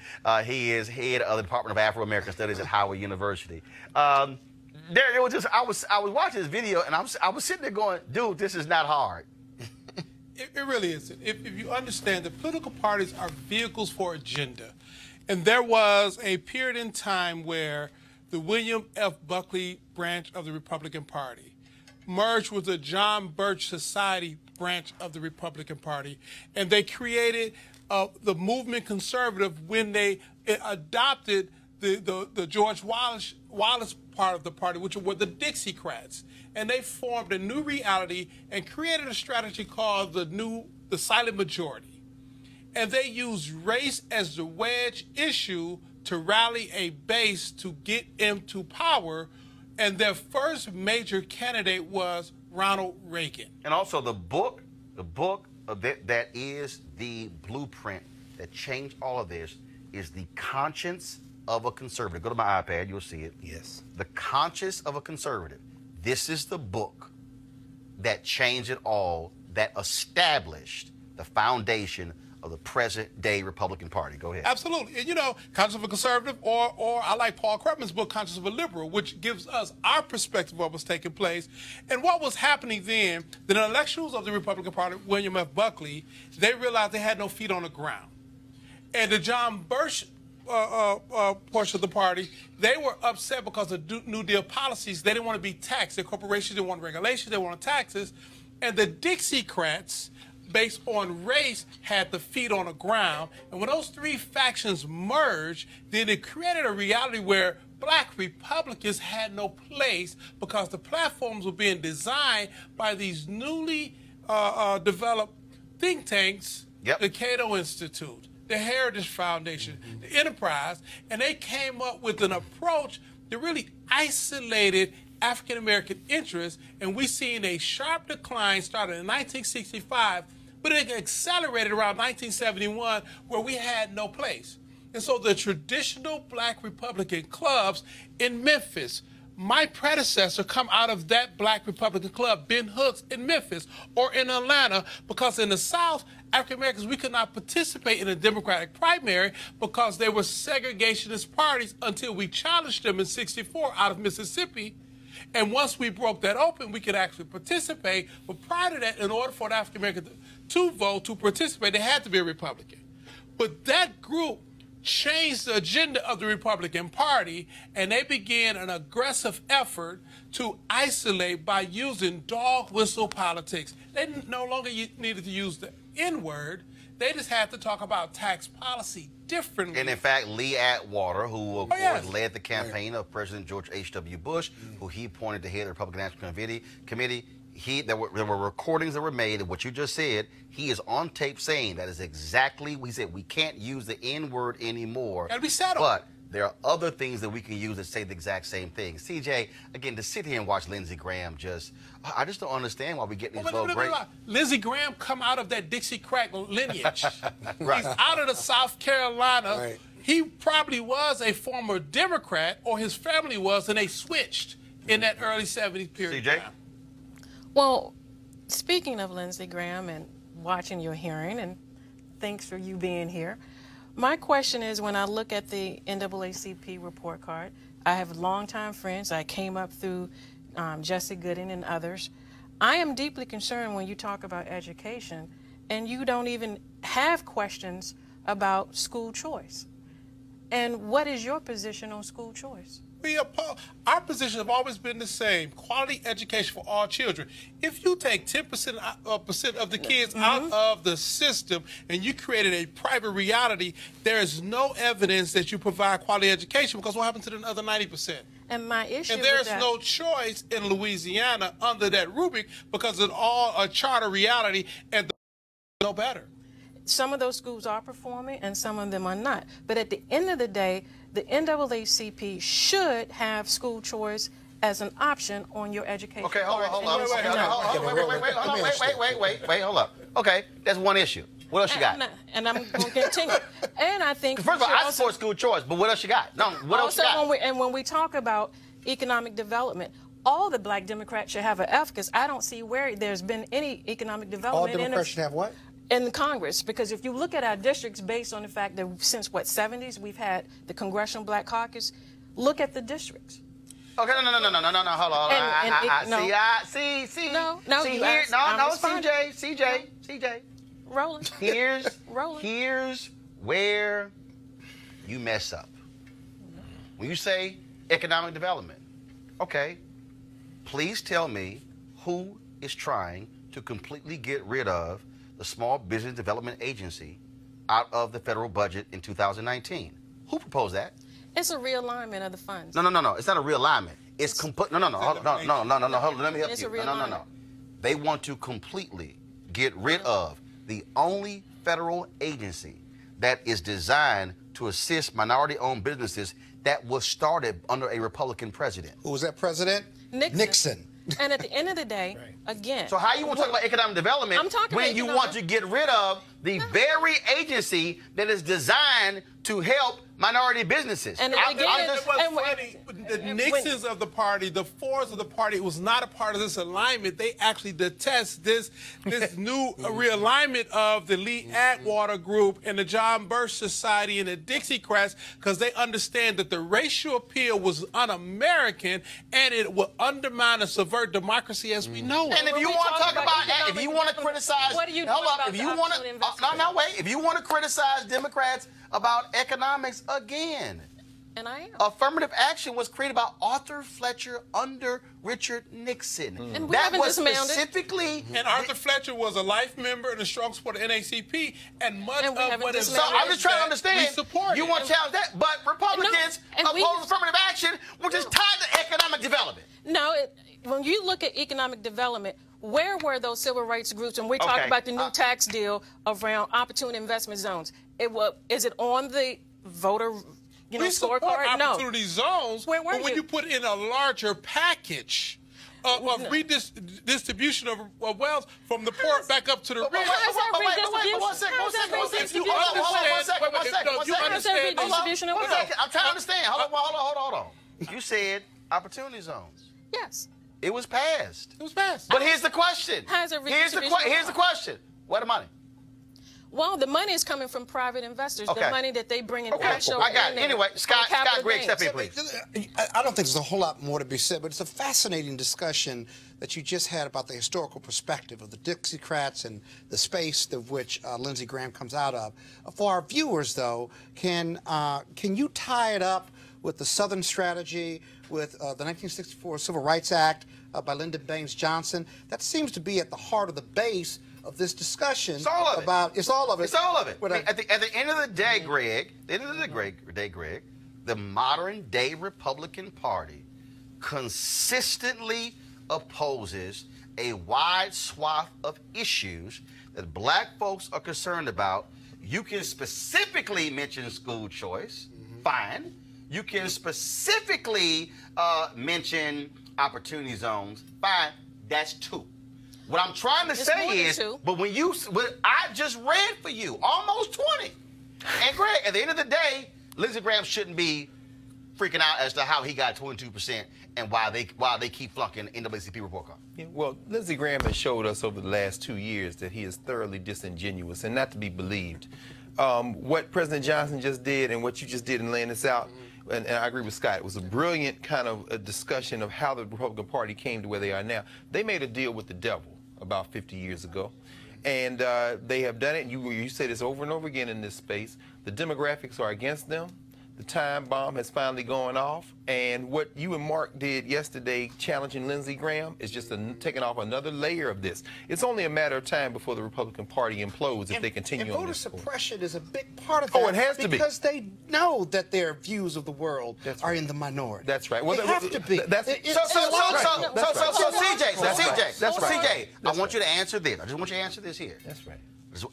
He is head of the Department of Afro-American Studies at Howard University. There, it was just I was watching this video, and I was sitting there going, dude, this is not hard. It really isn't. If you understand that political parties are vehicles for agenda, and there was a period in time where the William F. Buckley branch of the Republican Party merged with the John Birch Society branch of the Republican Party, and they created the movement conservative when they adopted the George Wallace part of the party, which were the Dixiecrats. And they formed a new reality and created a strategy called the silent majority. And they used race as the wedge issue to rally a base to get into power. And their first major candidate was Ronald Reagan. And also the book of that is the blueprint that changed all of this is The Conscience of a Conservative. Go to my iPad, you'll see it. Yes. The Conscience of a Conservative. This is the book that changed it all, that established the foundation of the present-day Republican Party. Go ahead. Absolutely. And, you know, Conscience of a Conservative, or I like Paul Krugman's book, Conscience of a Liberal, which gives us our perspective of what was taking place. And what was happening then, the intellectuals of the Republican Party, William F. Buckley, they realized they had no feet on the ground. And the John Birch portion of the party, they were upset because of New Deal policies. They didn't want to be taxed. Their corporations didn't want regulations. They wanted taxes. And the Dixiecrats, based on race, had the feet on the ground. And when those three factions merged, then it created a reality where black Republicans had no place because the platforms were being designed by these newly developed think tanks, the Cato Institute, the Heritage Foundation, the Enterprise, and they came up with an approach that really isolated African-American interests, and we've seen a sharp decline started in 1965, but it accelerated around 1971 where we had no place. And so the traditional black Republican clubs in Memphis, my predecessor come out of that black Republican club, Ben Hooks in Memphis, or in Atlanta, because in the South, African Americans, we could not participate in a Democratic primary because they were segregationist parties until we challenged them in '64 out of Mississippi. And once we broke that open, we could actually participate. But prior to that, in order for an African American to vote, to participate, they had to be a Republican. But that group changed the agenda of the Republican Party, and they began an aggressive effort to isolate by using dog whistle politics. They no longer needed to use the N-word. They just had to talk about tax policy differently. And in fact, Lee Atwater, who of course led the campaign of President George H.W. Bush, who he appointed to head the Republican National Committee, there were recordings that were made of what you just said. He is on tape saying that is exactly what he said. We can't use the N-word anymore. Gotta be settled. But there are other things that we can use that say the exact same thing. CJ, again, to sit here and watch Lindsey Graham I just don't understand why we get these low grades. Lindsey Graham come out of that Dixie Crack lineage. He's out of the South Carolina. Right. He probably was a former Democrat, or his family was, and they switched in that early 70s period. CJ? Well, speaking of Lindsey Graham and watching your hearing, and thanks for you being here, my question is, when I look at the NAACP report card, I have longtime friends. I came up through Jesse Gooding and others. I am deeply concerned when you talk about education and you don't even have questions about school choice. And what is your position on school choice? Our position have always been the same: quality education for all children. If you take 10% of the kids out of the system and you created a private reality, there is no evidence that you provide quality education, because what happens to the other 90%? And my issue And there's with that, no choice in Louisiana under that rubric, because it's all a charter reality, and no better. some of those schools are performing and some of them are not. But at the end of the day, the NAACP should have school choice as an option on your education. Okay, hold on. Wait, hold up. Okay, that's one issue. What else you got? And I'm going to continue. And I think... First of all, I support school choice, but what else you got? No, what else you got? When we talk about economic development, all the black Democrats should have an F, because I don't see where there's been any economic development. All Democrats should have what? In Congress, because if you look at our districts based on the fact that since, what, 70s, we've had the Congressional Black Caucus, look at the districts. Okay, no, hold on. CJ. Roland. Here's where you mess up. When you say economic development, okay, please tell me who is trying to completely get rid of the Small Business Development Agency out of the federal budget in 2019. Who proposed that? It's a realignment of the funds. No. It's not a realignment. It's complete. No. Hold on. Let me help it's you. No. They want to completely get rid of the only federal agency that is designed to assist minority-owned businesses that was started under a Republican president. Who was that president? Nixon. And at the end of the day, again... So how you want to talk about economic development when you want to get rid of the very agency that is designed to help minority businesses? And the Nixons of the party, the Fords of the party, was not a part of this alignment. They actually detest this new realignment of the Lee Atwater Group and the John Birch Society and the Dixiecrats, because they understand that the racial appeal was un-American and it will undermine and subvert democracy as we know it. And if you want to talk about, if you want to criticize, what are you doing about if you want to, if you want to criticize Democrats about economics again, And I am. Affirmative action was created by Arthur Fletcher under Richard Nixon. And we that haven't was dismantled it. specifically. And Arthur Fletcher was a life member and a strong supporter of NAACP, and much of what is So I'm just trying to understand. we support You it. want to challenge that, but Republicans and we- oppose affirmative action, which is tied to economic development. No, when you look at economic development, where were those civil rights groups? And we talk about the new tax deal around opportunity investment zones. Is it on the voter we support scorecard? opportunity zones, Where were but when you? you put in a larger package of redistribution of wealth from the poor back up to the rich. One second. I'm trying to understand. Hold on. You said opportunity zones. Yes. It was passed. It was passed. But here's the question. Here's the question. Where the money? Well, the money is coming from private investors. The money that they bring in cash over. I got it. Anyway, Scott Griggs, step in, please. I don't think there's a whole lot more to be said, but it's a fascinating discussion that you just had about the historical perspective of the Dixiecrats and the space of which Lindsey Graham comes out of. For our viewers, though, can you tie it up with the Southern strategy, with the 1964 Civil Rights Act by Lyndon Baines Johnson? That seems to be at the heart of the base of this discussion. It's all of it. It's all of it. It's all of it. At the end of the day, Greg, the modern day Republican Party consistently opposes a wide swath of issues that black folks are concerned about. You can specifically mention school choice, fine. You can specifically mention opportunity zones, fine. That's two. What I'm trying to say is, but I just read for you almost 20. And Greg, at the end of the day, Lindsey Graham shouldn't be freaking out as to how he got 22% and why they keep flunking NAACP report card. Yeah, well, Lindsey Graham has showed us over the last 2 years that he is thoroughly disingenuous and not to be believed. What President Johnson just did and what you just did in laying this out, and I agree with Scott, it was a brilliant kind of a discussion of how the Republican Party came to where they are now. They made a deal with the devil about 50 years ago. And they have done it. You say this over and over again in this space. The demographics are against them. The time bomb has finally gone off. And what you and Mark did yesterday challenging Lindsey Graham is just taking off another layer of this. It's only a matter of time before the Republican Party implodes if they continue on this. And voter suppression is a big part of that. Oh, it has to be. Because they know that their views of the world are in the minority. That's right. Well, they have to be. CJ, I want you to answer this. I just want you to answer this here. That's right.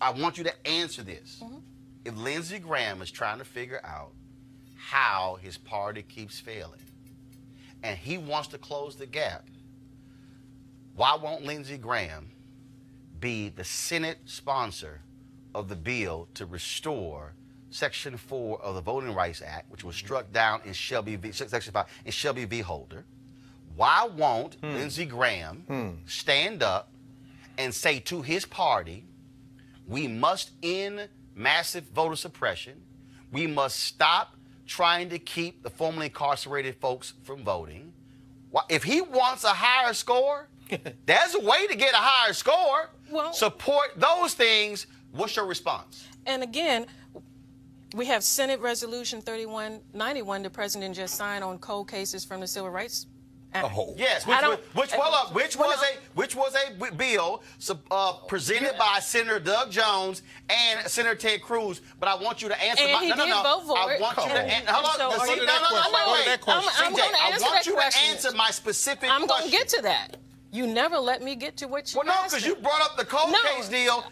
I want you to answer this. If Lindsey Graham is trying to figure out how his party keeps failing, and he wants to close the gap, why won't Lindsey Graham be the Senate sponsor of the bill to restore Section 4 of the Voting Rights Act, which was struck down in Section 5 in Shelby v. Holder? Why won't Lindsey Graham stand up and say to his party, we must end massive voter suppression, we must stop trying to keep the formerly incarcerated folks from voting? If he wants a higher score, there's a way to get a higher score. Well, support those things. What's your response? And again, we have Senate Resolution 3191 the president just signed on cold cases from the Civil Rights Act. Yes, which was a bill presented by Senator Doug Jones and Senator Ted Cruz. But I want you to answer I want you to answer my specific question. I'm going to get to that. You never let me get to what you asked. Well, no, because you brought up the cold case deal.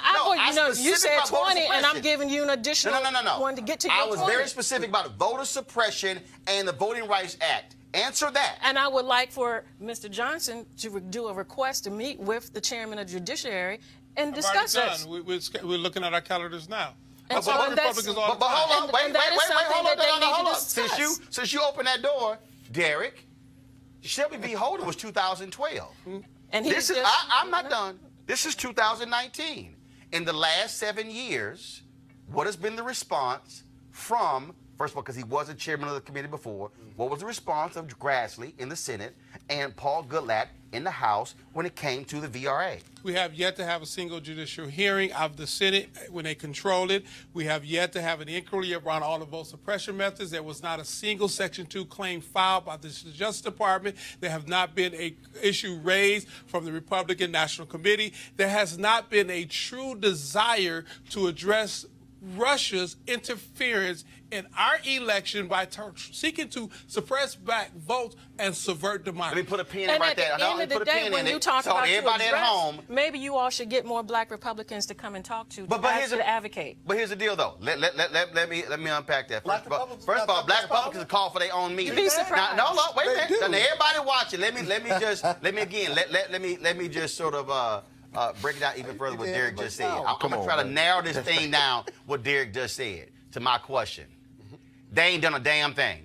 You said 20, and I'm giving you an additional one to get to your 20. I was very specific about voter suppression and the Voting Rights Act. Answer that. And I would like for Mr. Johnson to do a request to meet with the chairman of the Judiciary and discuss this. We're looking at our calendars now. And so Hold on. Since you opened that door, Derek, Shelby v. Holder was 2012. And I'm not done. This is 2019. In the last 7 years, what has been the response from First of all, because he wasn't chairman of the committee before. What was the response of Grassley in the Senate and Paul Goodlatte in the House when it came to the VRA? We have yet to have a single judicial hearing of the Senate when they controlled it. We have yet to have an inquiry around all the vote suppression methods. There was not a single Section 2 claim filed by the Justice Department. There have not been an issue raised from the Republican National Committee. There has not been a true desire to address Russia's interference in our election by seeking to suppress black votes and subvert democracy. Let me put a pin in right there. At the end of the day, when you talk about everybody at home, maybe you all should get more black Republicans to come and talk to advocate. But here's the deal, though. Let me unpack that. First of all, black Republicans call for their own meeting. You'd be surprised. Now, no, wait a minute. Now, everybody watching. Let me just sort of break it out even further what Derek just said. I'm going to try to narrow this thing down, what Derek just said, to my question. They ain't done a damn thing.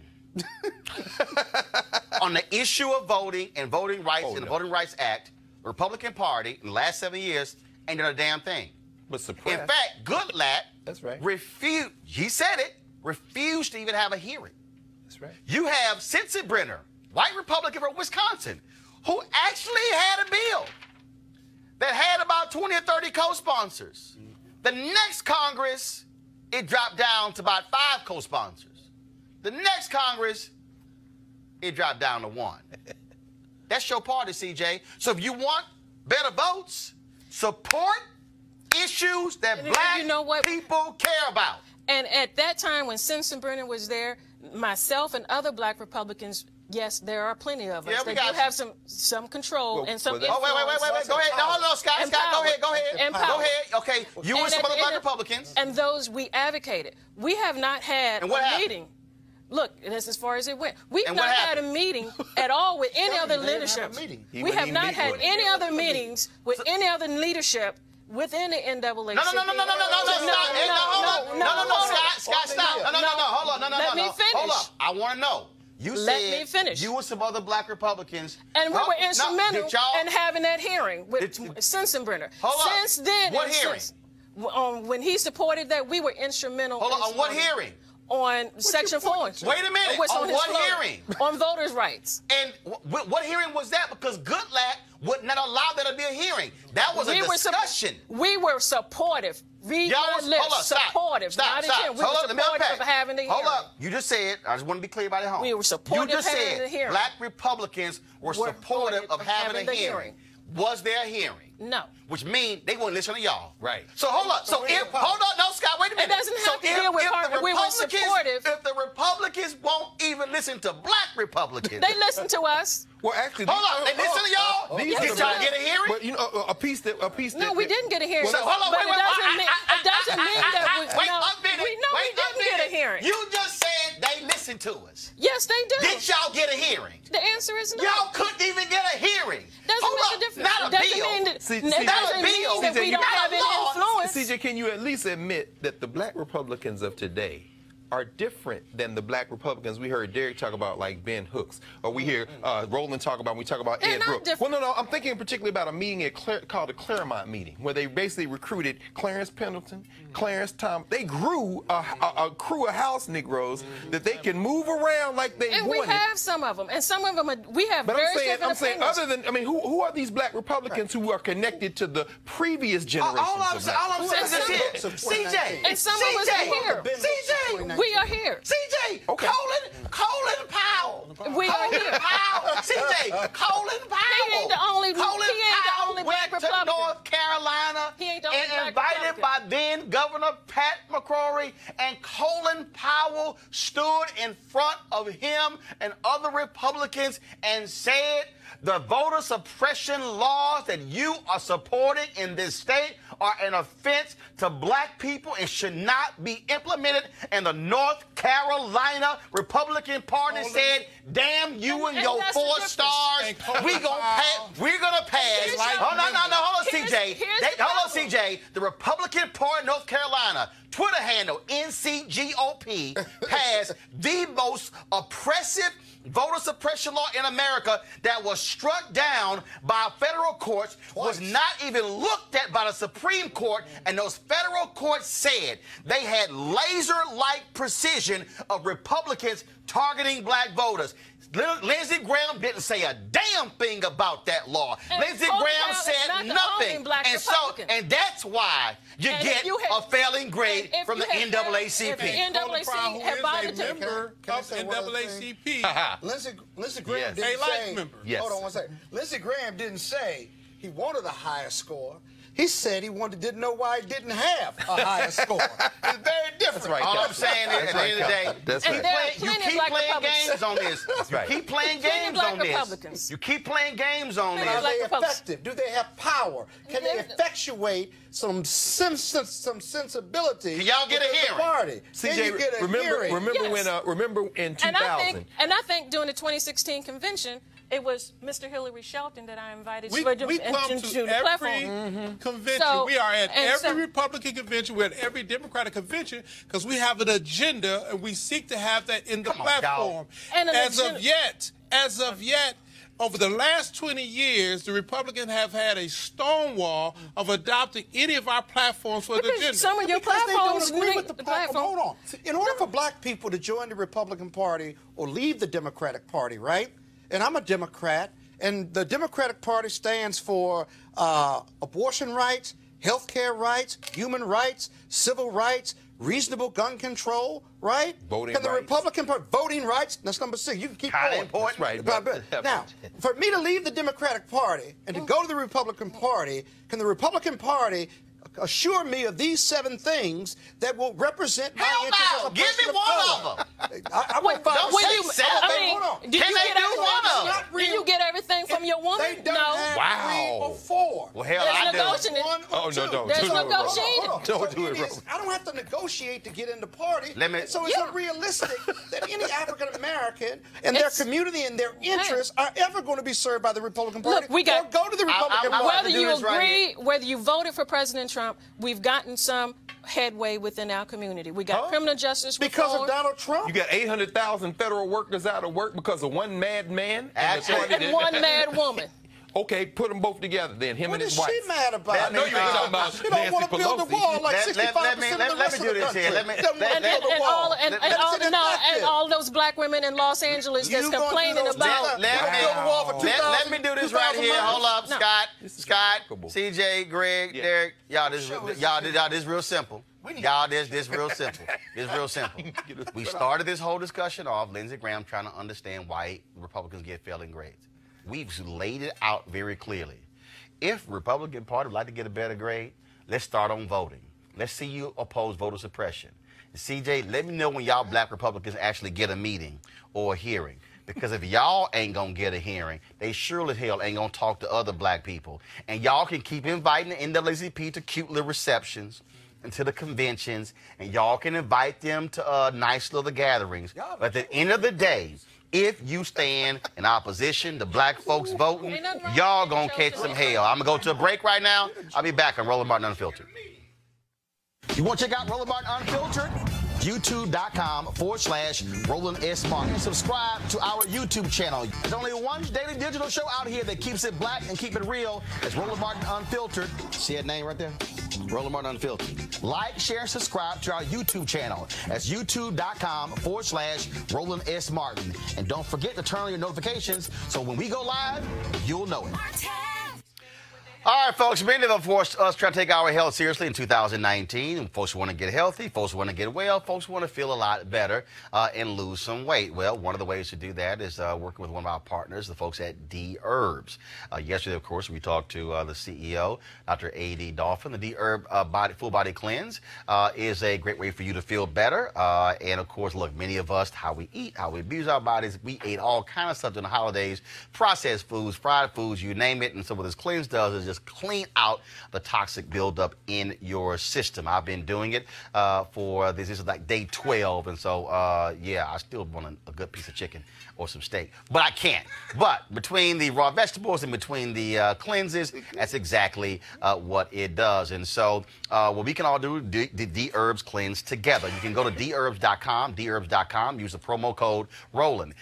On the issue of voting and voting rights and the Voting Rights Act, the Republican Party in the last 7 years ain't done a damn thing. But suppress. In fact, Goodlatte refused, he said it, refused to even have a hearing. That's right. You have Sensenbrenner, white Republican from Wisconsin, who actually had a bill that had about 20 or 30 co-sponsors. The next Congress, it dropped down to about 5 co-sponsors. The next Congress, it dropped down to 1. That's your party, CJ. So if you want better votes, support issues that black people care about. And at that time when Sensenbrenner was there, myself and other black Republicans, yes, there are plenty of us that do have some control and some influence. Wait. Go ahead. No, hold on, Scott. Go ahead. Okay, you and some other black Republicans. And those we advocated. We have not had a meeting. Look, that's as far as it went. We've not had a meeting at all with any other leadership. We have not had any other meetings with any other leadership within the NAACP. No, Scott, stop. No, hold on. Let me finish. Hold up. I want to know. You said you and some other black Republicans. And we were instrumental in having that hearing with Sensenbrenner. Since then, what hearing? When he supported that, we were instrumental. Hold on, on what hearing? On Section 4. Wait a minute. On what hearing? On voters' rights. And what hearing was that? Because Goodlatte would not allow there to be a hearing. That was a discussion. We were supportive. Read my lips. Supportive. Stop. We were supportive of having the hearing. Hold up. You just said, I just want to be clear about it home. We were supportive of having the hearing. Black Republicans were supportive of having a hearing. Was there a hearing? No. Which means they won't listen to y'all. Right. So hold up. So if, hold on, no, Scott, wait a minute. It doesn't have to deal with we were supportive. If the Republicans won't even listen to black Republicans. They listen to us. Well, actually, hold on. They listen to y'all? Did y'all get a hearing? But, you know, a piece that. No, we didn't get a hearing. So hold on, but it doesn't mean that we. Wait a minute. We didn't get a hearing. You just said they listened to us. Yes, they do. Did y'all get a hearing? The answer is no. Y'all couldn't even get a hearing. Doesn't make a difference. Not a bill. Doesn't mean that we don't have any influence. CJ, can you at least admit that the black Republicans of today are different than the black Republicans we heard Derek talk about, like Ben Hooks, or we hear Roland talk about, Ed Brooks. Well, no, I'm thinking particularly about a meeting called the Claremont meeting, where they basically recruited Clarence Pendleton, Clarence Thomas. They grew a crew of house Negroes that they can move around like they wanted. And we have some of them, and some of them we have very different opinions. I'm saying, other than, I mean, who are these black Republicans who are connected to the previous generations of black? All I'm saying is this here. CJ. And some of us are here. CJ. We are here. CJ, Colin Powell. We are here. CJ, Colin Powell. He ain't the only black Republican. To North Carolina and invited by then Governor Pat McCrory, and Colin Powell stood in front of him and other Republicans and said the voter suppression laws that you are supporting in this state are an offense to black people and should not be implemented. And the North Carolina Republican Party said, damn you and your 4 stars. We're going to pass. Hold on, CJ. Hold on, CJ. The Republican Party of North Carolina, Twitter handle, NCGOP, passed the most oppressive voter suppression law in America that was struck down by federal courts was not even looked at by the Supreme Court, and those federal courts said they had laser-like precision of Republicans targeting black voters. Lindsey Graham didn't say a damn thing about that law. Lindsey Graham said nothing. And that's why you get a failing grade from the NAACP. If the NAACP had bothered to member of NAACP. Lindsey Graham didn't say. Hold on one second. Lindsey Graham didn't say he wanted a higher score. He said he didn't know why he didn't have a higher score. It's very different. That's right. All I'm saying is, at the end of the day, you keep playing games on this. That's right. You keep playing games on this. You keep playing games on this. Are they effective? Do they have power? Can they effectuate some sensibility? Can y'all get a hearing? Party? CJ, remember in 2000. And I think during the 2016 convention, it was Mr. Hillary Shelton that I invited we to come the to every platform. convention. So, we are at every Republican convention. We're at every Democratic convention because we have an agenda and we seek to have that in the platform. As of yet, over the last 20 years, the Republicans have had a stonewall of adopting any of our platforms for the agenda. Some of your platforms they don't agree with the platform. Hold on. In order for black people to join the Republican Party or leave the Democratic Party, right? And I'm a Democrat, and the Democratic Party stands for abortion rights, health care rights, human rights, civil rights, reasonable gun control, right? Voting Can the rights. Republican Party, voting rights, that's number 6. You can keep going. Important. Right. Now, for me to leave the Democratic Party and to go to the Republican Party, can the Republican Party assure me of these 7 things that will represent my interests as a Give person me of one color? of them. I went Don't say 7. Hold on. Did you get everything from your woman? They don't have 3 or 4. Well, hell, There's I do. negotiating. Oh, no, don't. There's do it, negotiating. Don't do it, Roland. I don't have to negotiate to get in the party. So it's Yeah. unrealistic that any African American and their community and their interests are ever going to be served by the Republican Party. Look, we got or go to the Republican Party. whether you agree, whether you voted for President Trump, we've gotten some headway within our community. We got criminal justice reform. Because of Donald Trump? You got 800,000 federal workers out of work because of one mad man and one mad woman. Okay, put them both together then, him and his wife. What is she mad about? I know you ain't talking about She don't want to build a wall like 65% of the let me do this here. And all those black women in Los Angeles that's complaining about. Let me do this right here. Hold up, Scott, CJ, Greg, Derek. Y'all, this real simple. Y'all, this real simple. This real simple. We started this whole discussion off Lindsey Graham trying to understand why Republicans get failing grades. We've laid it out very clearly. If Republican Party would like to get a better grade, let's start on voting. Let's see you oppose voter suppression. And CJ, let me know when y'all black Republicans actually get a meeting or a hearing. Because if y'all ain't gonna get a hearing, they surely hell ain't gonna talk to other black people. And y'all can keep inviting the NAACP to cute little receptions and to the conventions, and y'all can invite them to nice little gatherings. But at the end of the day, if you stand in opposition to black folks voting, y'all gonna catch some hell. I'm gonna go to a break right now. I'll be back on Roland Martin Unfiltered. You want to check out Roland Martin Unfiltered? YouTube.com/Roland S. Martin. Subscribe to our YouTube channel. There's only one daily digital show out here that keeps it black and keep it real. It's Roland Martin Unfiltered. See that name right there? Roland Martin Unfiltered. Like, share, subscribe to our YouTube channel. That's YouTube.com/Roland S. Martin. And don't forget to turn on your notifications so when we go live, you'll know it. All right, folks, many of us try to take our health seriously in 2019. Folks want to get healthy. Folks want to get well. Folks want to feel a lot better and lose some weight. Well, one of the ways to do that is working with one of our partners, the folks at D-Herbs. Yesterday, of course, we talked to the CEO, Dr. A.D. Dolphin. The D-Herb Full Body Cleanse is a great way for you to feel better. And, of course, look, many of us, how we eat, how we abuse our bodies, we ate all kind of stuff during the holidays, processed foods, fried foods, you name it. And so what this cleanse does is just clean out the toxic buildup in your system. I've been doing it for this is like day 12, and so yeah, I still want a good piece of chicken or some steak, but I can't. But between the raw vegetables and between the cleanses, that's exactly what it does. And so what we can all do, the D-Herbs cleanse together. You can go to therbs.com, use the promo code Roland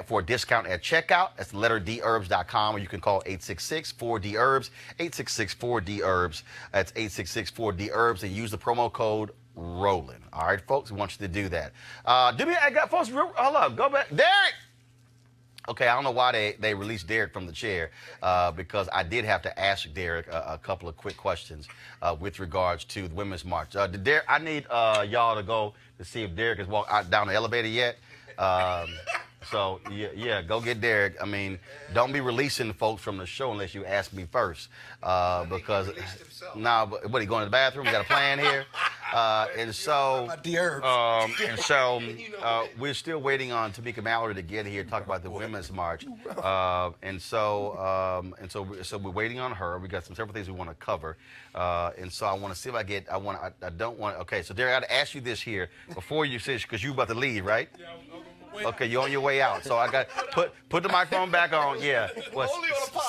for a discount at checkout. That's the letter therbs.com, or you can call 866-4DHERBS, 866-4DHERBS. That's 866-4DHERBS, and use the promo code Roland. All right, folks, we want you to do that. I got folks, hold up, go back. Derek! Okay, I don't know why they released Derek from the chair, because I did have to ask Derek a couple of quick questions with regards to the Women's March. Derek, I need y'all to go to see if Derek has walked out down the elevator yet. So, yeah, go get Derek. I mean, don't be releasing folks from the show unless you ask me first. Because, nah, but what, he going to the bathroom? We got a plan here? And so we're still waiting on Tamika Mallory to get here to talk about the Women's March. And so we're waiting on her. We got several things we want to cover. And so I want to see if I get, okay, so Derek, I got to ask you this here before you say, because you're about to leave, right? Okay, you're on your way out. So I got put the microphone back on. Yeah. What,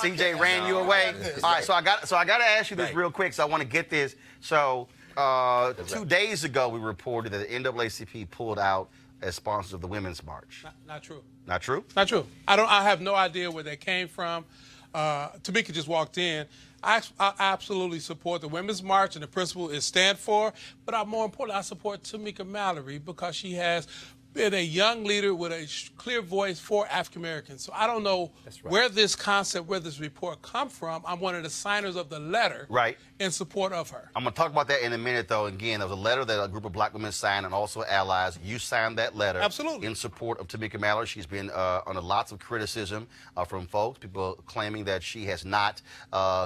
CJ ran you away? All right, so I got to ask you this real quick, so I want to get this. So 2 days ago we reported that the NAACP pulled out as sponsors of the Women's March. Not true. Not true? Not true. I have no idea where they came from. Tamika just walked in. I absolutely support the Women's March and the principle it stands for, but more importantly, I support Tamika Mallory because she has been a young leader with a clear voice for African Americans. So I don't know where this concept, where this report come from. I'm one of the signers of the letter in support of her. I'm going to talk about that in a minute, though. Again, there was a letter that a group of black women signed and also allies. You signed that letter in support of Tamika Mallory. She's been under lots of criticism from folks, people claiming that she has not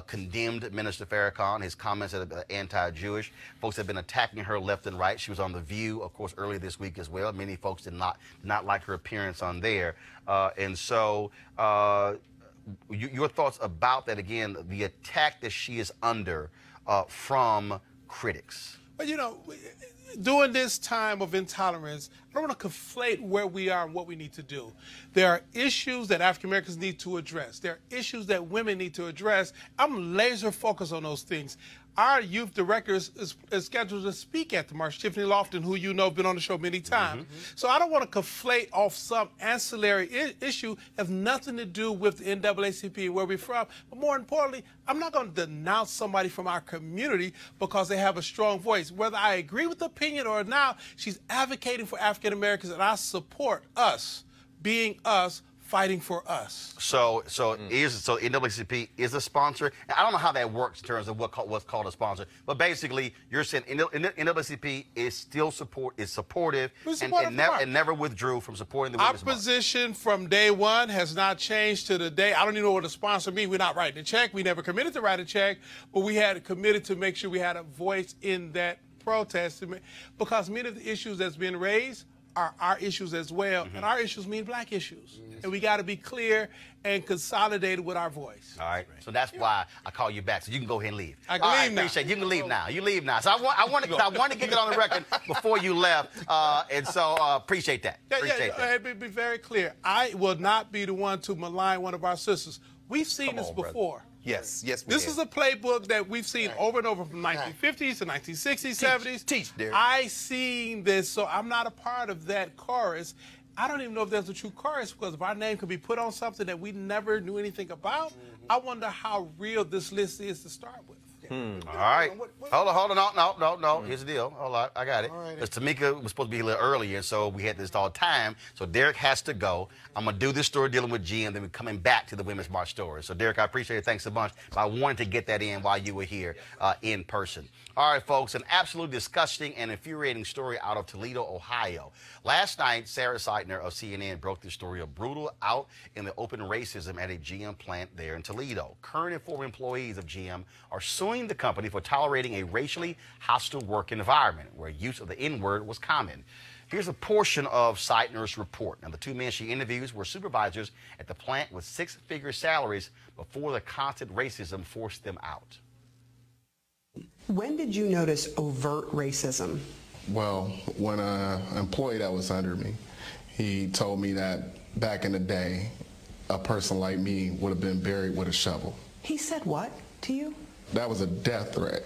condemned Minister Farrakhan, his comments that are anti-Jewish. Folks have been attacking her left and right. She was on The View, of course, earlier this week as well. Many folks did not like her appearance on there. And so your thoughts about that, again, the attack that she is under from critics? But, you know, during this time of intolerance, I don't want to conflate where we are and what we need to do. There are issues that African Americans need to address. There are issues that women need to address. I'm laser focused on those things. Our youth director is scheduled to speak at the March, Tiffany Lofton, who you know have been on the show many times. So I don't want to conflate off some ancillary issue that has nothing to do with the NAACP, where we're from. But more importantly, I'm not going to denounce somebody from our community because they have a strong voice. Whether I agree with the opinion or not, she's advocating for African Americans, and I support us being us, fighting for us. So NAACP is a sponsor. I don't know how that works in terms of what's called a sponsor, but basically you're saying NAACP is still supportive and never withdrew from supporting the Women's March. Our position from day one has not changed to the day. I don't even know what a sponsor means. We're not writing a check. We never committed to write a check, but we had committed to make sure we had a voice in that protest, because many of the issues that's been raised are our issues as well, and our issues mean black issues. And we got to be clear and consolidated with our voice. All right, so that's why I call you back, so you can go ahead and leave. I can leave now. Appreciate it. You can leave now. You leave now. So I want to get it on the record before you left, and so appreciate that. Be very clear. I will not be the one to malign one of our sisters. We've seen this before. Yes, we This is a playbook that we've seen over and over from 1950s to 1960s, 70s. Teach, Derek. I seen this, so I'm not a part of that chorus. I don't even know if there's a true chorus, because if our name could be put on something that we never knew anything about, I wonder how real this list is to start with. All right. Hold on. No. Here's the deal. Hold on. I got it. Because Tamika was supposed to be a little earlier, so we had this all time. So Derek has to go. I'm going to do this story dealing with GM, then we're coming back to the Women's March story. So, Derek, I appreciate it. Thanks a bunch. But I wanted to get that in while you were here in person. All right, folks, an absolutely disgusting and infuriating story out of Toledo, Ohio. Last night, Sarah Seitner of CNN broke the story of brutal out in the open racism at a GM plant there in Toledo. Current and former employees of GM are suing suing the company for tolerating a racially hostile work environment where use of the N-word was common. Here's a portion of Seidner's report. Now, the two men she interviews were supervisors at the plant with six-figure salaries before the constant racism forced them out. When did you notice overt racism? Well, when an employee that was under me, he told me that back in the day, a person like me would have been buried with a shovel. He said what to you? That was a death threat,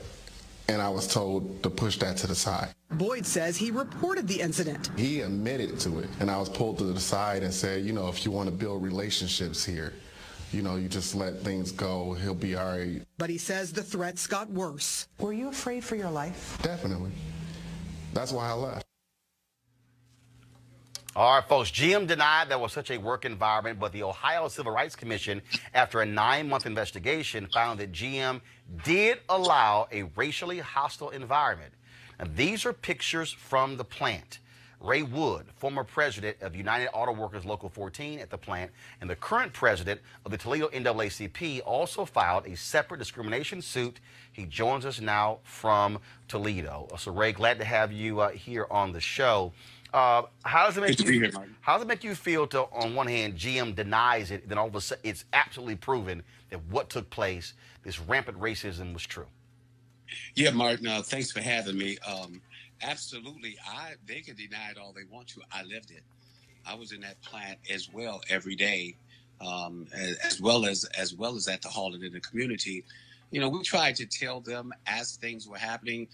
and I was told to push that to the side. Boyd says he reported the incident. He admitted to it, and I was pulled to the side and said, you know, if you want to build relationships here, you know, you just let things go, he'll be all right. But he says the threats got worse. Were you afraid for your life? Definitely. That's why I left. All right, folks, GM denied there was such a work environment, but the Ohio Civil Rights Commission, after a 9-month investigation, found that GM did allow a racially hostile environment. Now, these are pictures from the plant. Ray Wood, former president of United Auto Workers Local 14 at the plant, and the current president of the Toledo NAACP, also filed a separate discrimination suit. He joins us now from Toledo. So, Ray, glad to have you here on the show. How does it make you feel to, on one hand, GM denies it, then all of a sudden it's absolutely proven that what took place, this rampant racism, was true? Yeah, Martin, thanks for having me. Absolutely, they can deny it all they want to. I lived it. I was in that plant as well every day, as well as at the hall and in the community. You know, we tried to tell them as things were happening,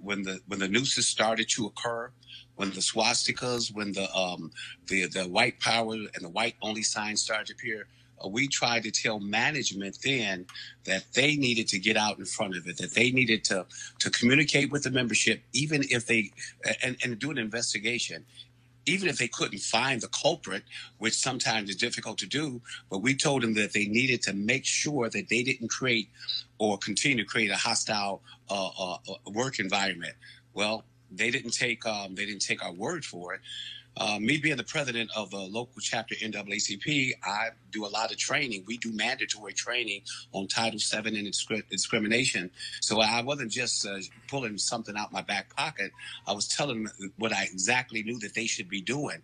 when the nooses started to occur, when the swastikas, when the white power and the white only signs started to appear. We tried to tell management then that they needed to get out in front of it, that they needed to communicate with the membership, even if they and do an investigation. Even if they couldn't find the culprit, which sometimes is difficult to do, but we told them that they needed to make sure that they didn't create or continue to create a hostile work environment. Well, they didn't take our word for it. Me being the president of a local chapter NAACP, I do a lot of training. We do mandatory training on Title VII and discrimination. So I wasn't just pulling something out my back pocket. I was telling them what I exactly knew that they should be doing.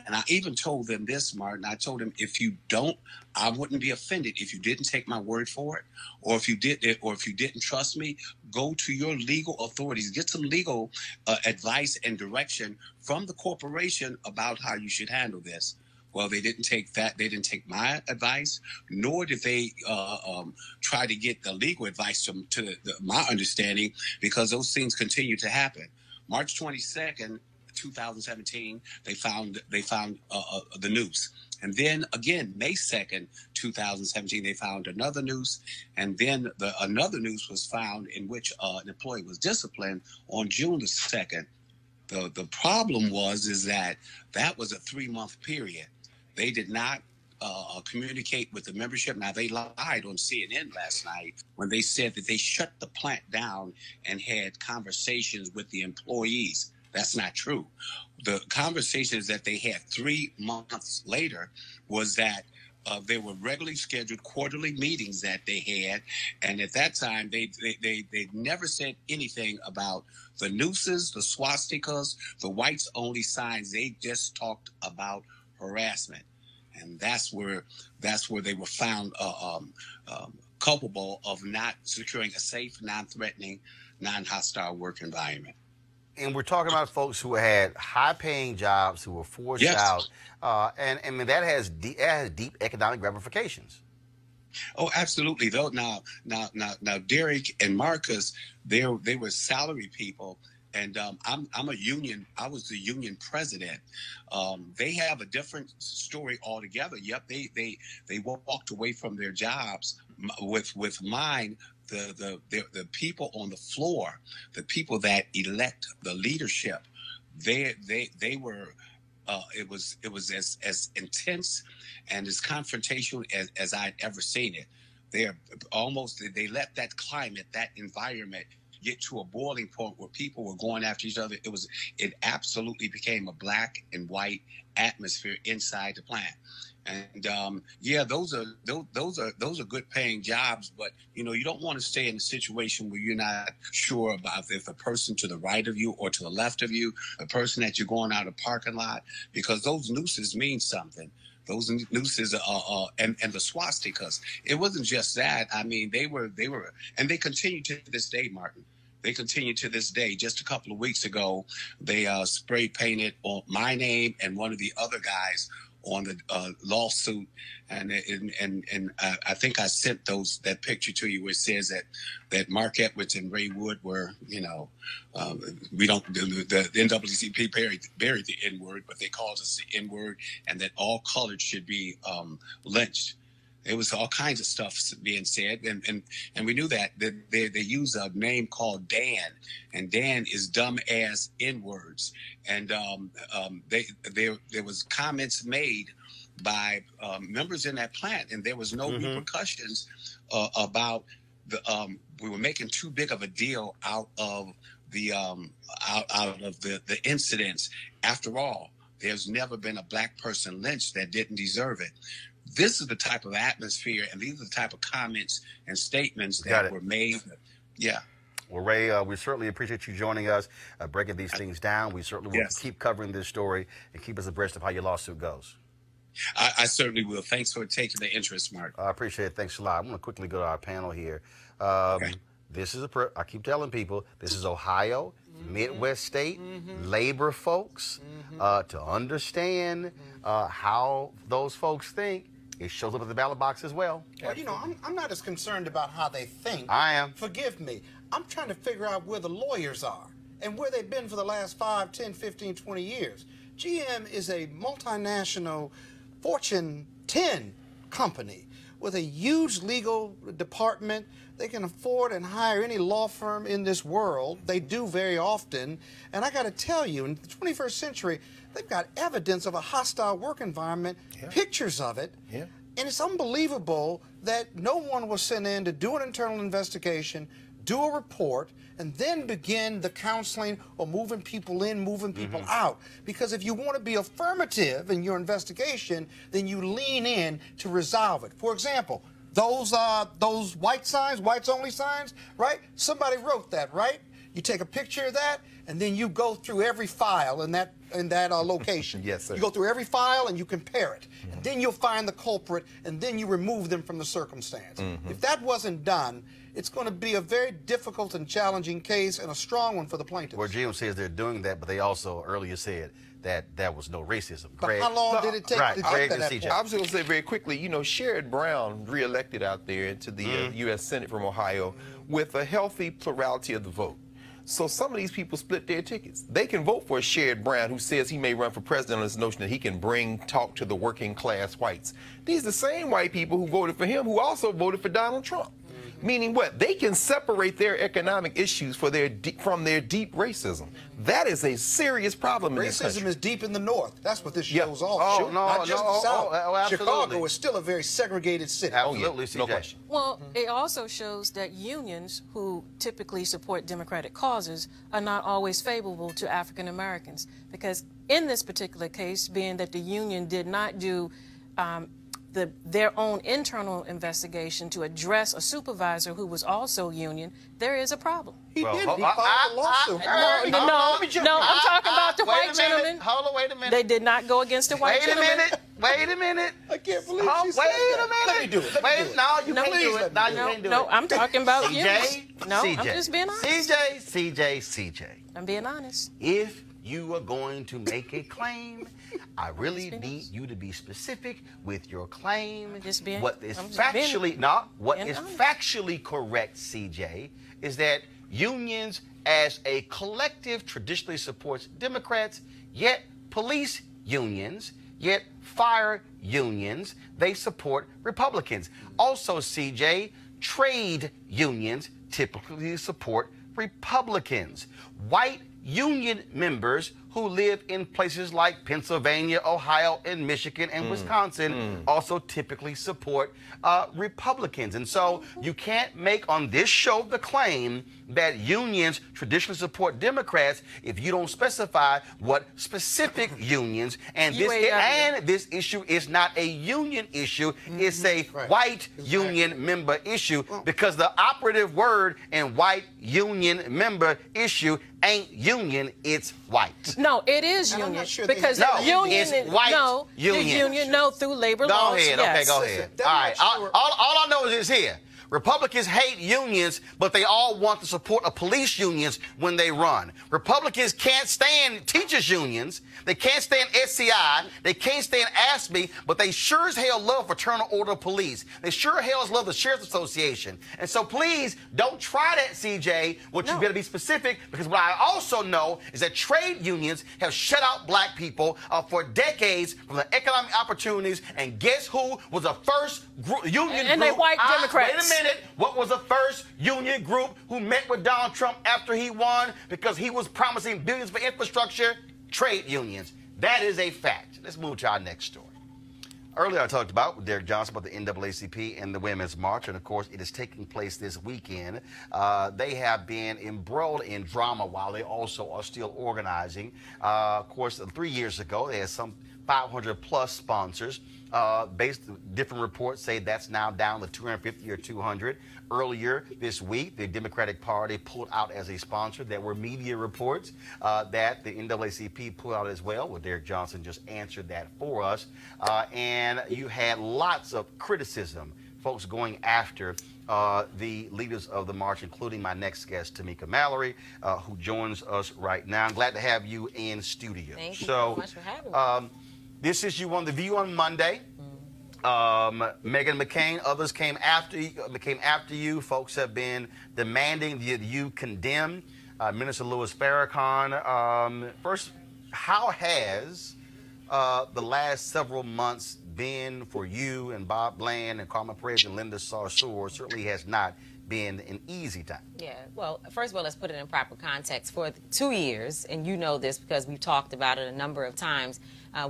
And I even told them this, Martin. I told them, if you don't, I wouldn't be offended if you didn't take my word for it, or if you did, or if you didn't trust me. Go to your legal authorities, get some legal advice and direction from the corporation about how you should handle this. Well, they didn't take that. They didn't take my advice, nor did they try to get the legal advice to my understanding, because those things continue to happen. March 22nd, 2017, they found the noose. And then again, May 2nd, 2017, they found another noose. And then another noose was found in which an employee was disciplined on June the 2nd. The problem is that was a 3-month period. They did not communicate with the membership. Now, they lied on CNN last night when they said that they shut the plant down and had conversations with the employees. That's not true. The conversations that they had 3 months later was that there were regularly scheduled quarterly meetings that they had, and at that time they never said anything about the nooses, the swastikas, the whites only signs. They just talked about harassment, and that's where they were found culpable of not securing a safe, non-threatening, non-hostile work environment. And we're talking about folks who had high-paying jobs, who were forced out, and I mean that has deep economic ramifications. Oh, absolutely. Though now, Derek and Marcus, they were salary people, and I'm a union. I was the union president. They have a different story altogether. Yep, they walked away from their jobs. With mine, the people on the floor, the people that elect the leadership, they were. It was as intense and as confrontational as I'd ever seen it. They let that climate, that environment, get to a boiling point where people were going after each other. It absolutely became a black and white atmosphere inside the plant. And yeah, those are good paying jobs, but you know, you don't want to stay in a situation where you're not sure about if the person to the right of you or to the left of you, the person that you're going out of the parking lot, because those nooses mean something. Those nooses and the swastikas. It wasn't just that. I mean, they were, and they continue to this day, Martin. They continue to this day. Just a couple of weeks ago, they spray painted on my name and one of the other guys on the lawsuit, and I think I sent that picture to you where it says that Mark Edwards and Ray Wood were, you know, we don't, the NAACP buried the N-word, but they called us the N-word, and that all colors should be lynched. There was all kinds of stuff being said, and we knew that they use a name called Dan, and Dan is dumb ass N-words, and there was comments made by members in that plant, and there was no repercussions about we were making too big of a deal out of the incidents. After all, there's never been a black person lynched that didn't deserve it. This is the type of atmosphere, and these are the type of comments and statements that were made. Yeah. Well, Ray, we certainly appreciate you joining us, breaking these things down. We certainly will keep covering this story and keep us abreast of how your lawsuit goes. I certainly will. Thanks for taking the interest, Mark. I appreciate it. Thanks a lot. I'm going to quickly go to our panel here. This is I keep telling people, this is Ohio, Midwest state, labor folks, to understand how those folks think. It shows up at the ballot box as well. Well, you know, I'm not as concerned about how they think. I am. Forgive me. I'm trying to figure out where the lawyers are and where they've been for the last 5, 10, 15, 20 years. GM is a multinational Fortune 10 company with a huge legal department. They can afford and hire any law firm in this world. They do very often. And I got to tell you, in the 21st century, they've got evidence of a hostile work environment, pictures of it. And it's unbelievable that no one was sent in to do an internal investigation, do a report, and then begin the counseling or moving people in, moving people out. Because if you want to be affirmative in your investigation, then you lean in to resolve it. For example, those white signs, whites only signs, right? Somebody wrote that, right? You take a picture of that, and then you go through every file in that location. Yes, sir. You go through every file and you compare it. And then you'll find the culprit, and then you remove them from the circumstance. If that wasn't done, it's going to be a very difficult and challenging case and a strong one for the plaintiffs. Well, GM says they're doing that, but they also earlier said that there was no racism. But Greg, how long did it take to get to that point? I was going to say very quickly, you know, Sherrod Brown reelected out there into the U.S. Senate from Ohio with a healthy plurality of the vote. So some of these people split their tickets. They can vote for Sherrod Brown, who says he may run for president on this notion that he can talk to the working class whites. These are the same white people who voted for him who also voted for Donald Trump. Meaning what? They can separate their economic issues from their deep racism. That is a serious problem in this country. Racism is deep in the North. That's what this shows off. Not just the South. Chicago is still a very segregated city. Absolutely, no question. Well, it also shows that unions who typically support democratic causes are not always favorable to African Americans. Because in this particular case, being that the union did not do their own internal investigation to address a supervisor who was also union, there is a problem. He did. He filed a lawsuit. No, I'm talking about the white gentleman. Hold on, wait a minute. They did not go against the white gentleman. Wait a minute. I can't believe she said Wait a that. minute. Let me do it. No, you can't do it. No, you can't do it. No, I'm talking about you. No, CJ. I'm just being honest. CJ. I'm being honest. If you are going to make a claim, I really need you to be specific with your claim. What is factually correct, CJ, is that unions as a collective traditionally supports Democrats, yet police unions, yet fire unions, they support Republicans. Also, CJ, trade unions typically support Republicans. White union members who live in places like Pennsylvania, Ohio, and Michigan, and Wisconsin also typically support Republicans. And so you can't make on this show the claim that unions traditionally support Democrats if you don't specify what specific unions. And this issue is not a union issue. It's a white union member issue, because the operative word in white union member issue ain't union, it's white. No, it is union, because the union is white union. The union, through labor laws. Go ahead, okay, go ahead. All right, all I know is this here. Republicans hate unions, but they all want to support police unions when they run. Republicans can't stand teachers unions. They can't stand SCI. They can't stand ASME, but they sure as hell love Fraternal Order of Police. They sure as hell love the Sheriff's Association. And so please don't try that, CJ. You better be specific, because what I also know is that trade unions have shut out black people for decades from the economic opportunities. And guess who was the first union group? And they white Democrats. Wait a minute. What was the first union group who met with Donald Trump after he won because he was promising billions for infrastructure? Trade unions. That is a fact. Let's move to our next story. Earlier I talked about with Derek Johnson about the NAACP and the Women's March, and of course it is taking place this weekend. They have been embroiled in drama while they also are still organizing. Of course, 3 years ago they had some 500 plus sponsors. Different reports say that's now down to 250 or 200. Earlier this week, the Democratic Party pulled out as a sponsor. There were media reports that the NAACP pulled out as well. Well, Derek Johnson just answered that for us. And you had lots of criticism, folks going after the leaders of the march, including my next guest, Tamika Mallory, who joins us right now. I'm glad to have you in studio. Thank you so much for having me. This is you on The View on Monday. Meghan McCain, others came after you. Folks have been demanding that you condemn Minister Louis Farrakhan. First, how has the last several months been for you and Bob Bland and Carmen Perez and Linda Sarsour? Certainly has not been an easy time. Yeah, well, first of all, let's put it in proper context. For 2 years, and you know this because we've talked about it a number of times,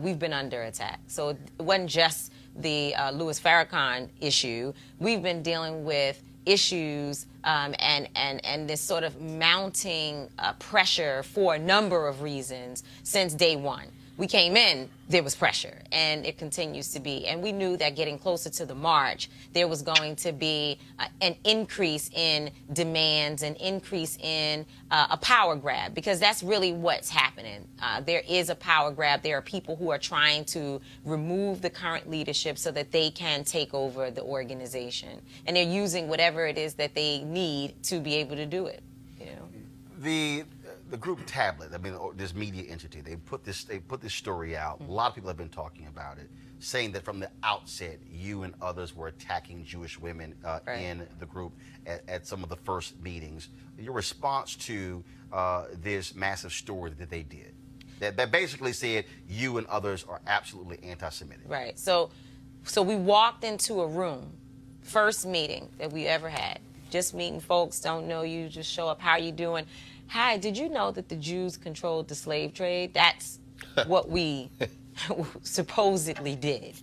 we've been under attack. So it wasn't just the Louis Farrakhan issue. We've been dealing with issues and this sort of mounting pressure for a number of reasons since day one. We came in, there was pressure, and it continues to be. And we knew that getting closer to the march, there was going to be an increase in demands, an increase in a power grab, because that's really what's happening. There is a power grab. There are people who are trying to remove the current leadership so that they can take over the organization. And they're using whatever it is that they need to be able to do it. You know? The group Tablet, I mean, this media entity, they put this story out. A lot of people have been talking about it, saying that from the outset, you and others were attacking Jewish women in the group at some of the first meetings. Your response to this massive story that they did, that basically said you and others are absolutely anti-Semitic. Right. So we walked into a room, first meeting that we ever had, just meeting folks, don't know you, just show up, how you doing? Hi, did you know that the Jews controlled the slave trade? That's what we supposedly did.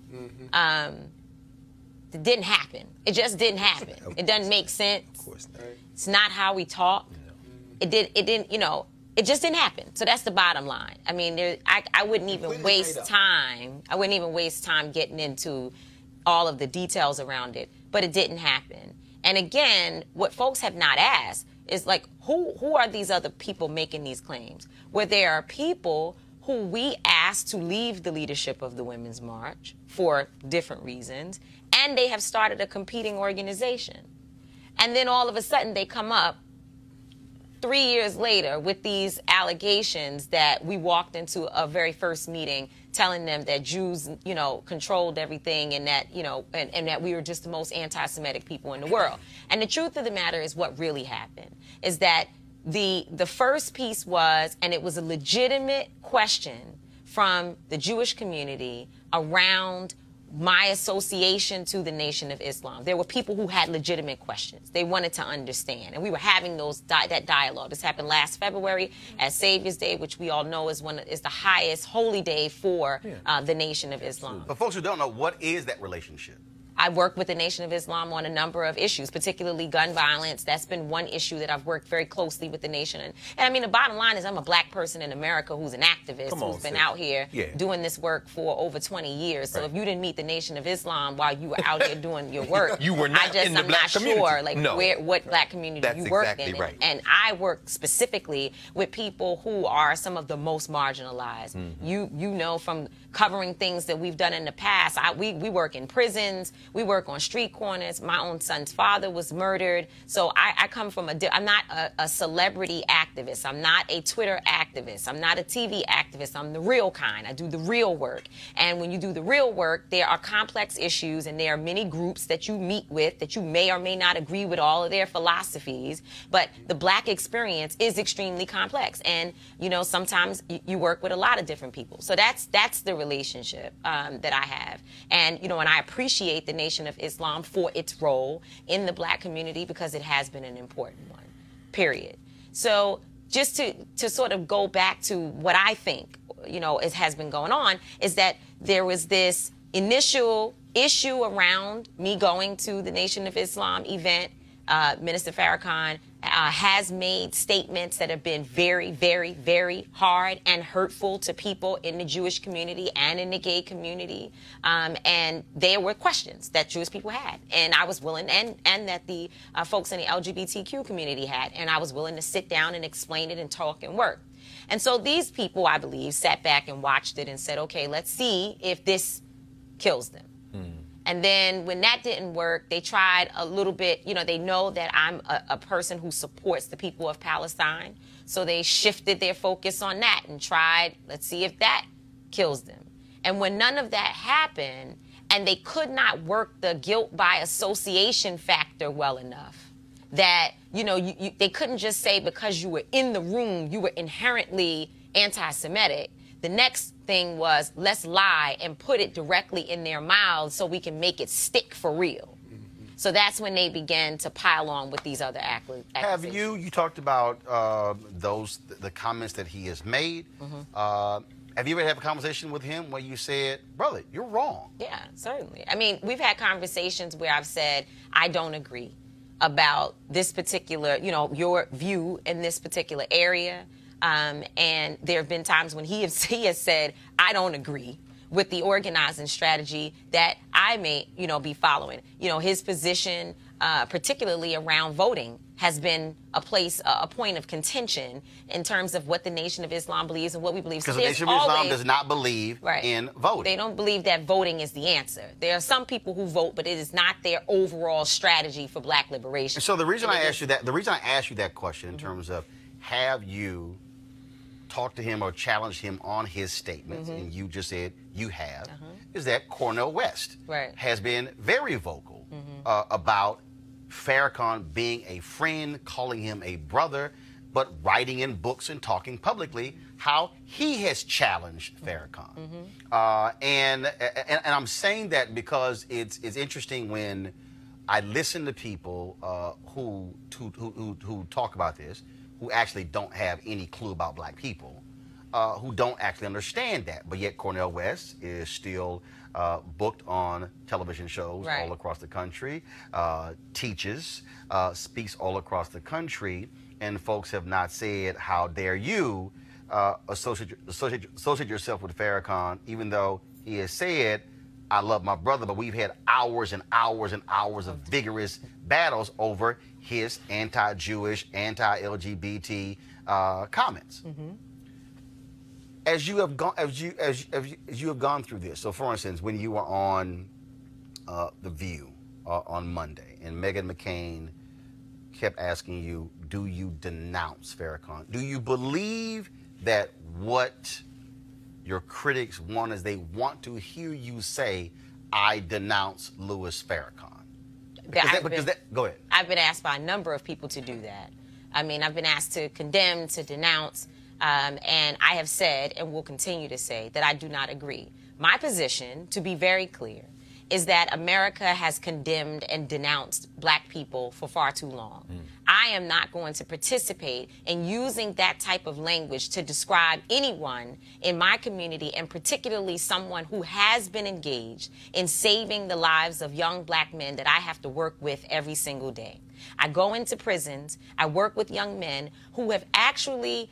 It didn't happen. It just didn't happen. It doesn't make sense. Of course not. It's not how we talk. It didn't, you know, it just didn't happen. So that's the bottom line. I mean, I wouldn't even waste time. I wouldn't even waste time getting into all of the details around it, but it didn't happen. And again, what folks have not asked is, like, who are these other people making these claims? Where there are people who we asked to leave the leadership of the Women's March for different reasons, and they have started a competing organization. And then all of a sudden they come up 3 years later with these allegations that we walked into a very first meeting telling them that Jews, you know, controlled everything, and that, you know, and that we were just the most anti-Semitic people in the world. And the truth of the matter is, what really happened is that the first piece was, and it was a legitimate question from the Jewish community around my association to the Nation of Islam. There were people who had legitimate questions. They wanted to understand. And we were having that dialogue. This happened last February at Savior's Day, which we all know is the highest holy day for the Nation of Islam. But folks who don't know, what is that relationship? I work with the Nation of Islam on a number of issues, particularly gun violence. That's been one issue that I've worked very closely with the nation. And I mean, the bottom line is I'm a black person in America who's an activist, who's been out here doing this work for over 20 years. So if you didn't meet the Nation of Islam while you were out here doing your work, you were not in the I'm black not community. sure like what black community you worked in. Right. And I work specifically with people who are some of the most marginalized. You know, from covering things that we've done in the past, we work in prisons, we work on street corners. My own son's father was murdered. So I come from I'm not a celebrity activist. I'm not a Twitter activist. I'm not a TV activist. I'm the real kind. I do the real work. And when you do the real work, there are complex issues and there are many groups that you meet with that you may or may not agree with all of their philosophies. But the black experience is extremely complex. And, you know, sometimes you work with a lot of different people. So that's the relationship that I have. And, you know, and I appreciate the Nation of Islam for its role in the black community because it has been an important one, period. So just to sort of go back to what I think, you know, has been going on is that there was this initial issue around me going to the Nation of Islam event. Minister Farrakhan has made statements that have been very, very, very hard and hurtful to people in the Jewish community and in the gay community. And there were questions that Jewish people had. And I was willing, and that the folks in the LGBTQ community had. And I was willing to sit down and explain it and talk and work. And so these people, I believe, sat back and watched it and said, okay, let's see if this kills them. And then when that didn't work, they tried a little bit, you know, they know that I'm a person who supports the people of Palestine. So they shifted their focus on that and tried, let's see if that kills them. And when none of that happened, and they could not work the guilt by association factor well enough, that, you know, they couldn't just say because you were in the room, you were inherently anti-Semitic. The next thing was, let's lie and put it directly in their mouths so we can make it stick for real. So that's when they began to pile on with these other accusations. Have you talked about the comments that he has made? Have you ever had a conversation with him where you said, brother, you're wrong? Yeah, certainly. I mean, we've had conversations where I've said, I don't agree about this particular, you know, your view in this particular area. And there have been times when he has said, I don't agree with the organizing strategy that I may, you know, be following. You know, his position, particularly around voting, has been a point of contention in terms of what the Nation of Islam believes and what we believe. Because the Nation of Islam does not believe in voting. They don't believe that voting is the answer. There are some people who vote, but it is not their overall strategy for black liberation. So the reason I asked you that question in terms of, have you talked to him or challenged him on his statements, and you just said you have, is that Cornel West has been very vocal about Farrakhan being a friend, calling him a brother, but writing in books and talking publicly how he has challenged Farrakhan. And I'm saying that because it's interesting when I listen to people who talk about this, who actually don't have any clue about black people, who don't actually understand that. But yet Cornel West is still booked on television shows all across the country, teaches, speaks all across the country, and folks have not said, how dare you associate yourself with Farrakhan, even though he has said, I love my brother, but we've had hours and hours and hours of vigorous battles over his anti-Jewish, anti-LGBT comments. As you have gone through this, so for instance, when you were on The View on Monday, and Meghan McCain kept asking you, do you denounce Farrakhan? Do you believe that what your critics want is they want to hear you say, I denounce Louis Farrakhan? Go ahead. I've been asked by a number of people to do that. I mean, I've been asked to condemn, to denounce, and I have said and will continue to say that I do not agree. My position, to be very clear, is that America has condemned and denounced black people for far too long. I am not going to participate in using that type of language to describe anyone in my community, and particularly someone who has been engaged in saving the lives of young black men that I have to work with every single day. I go into prisons. I work with young men who have actually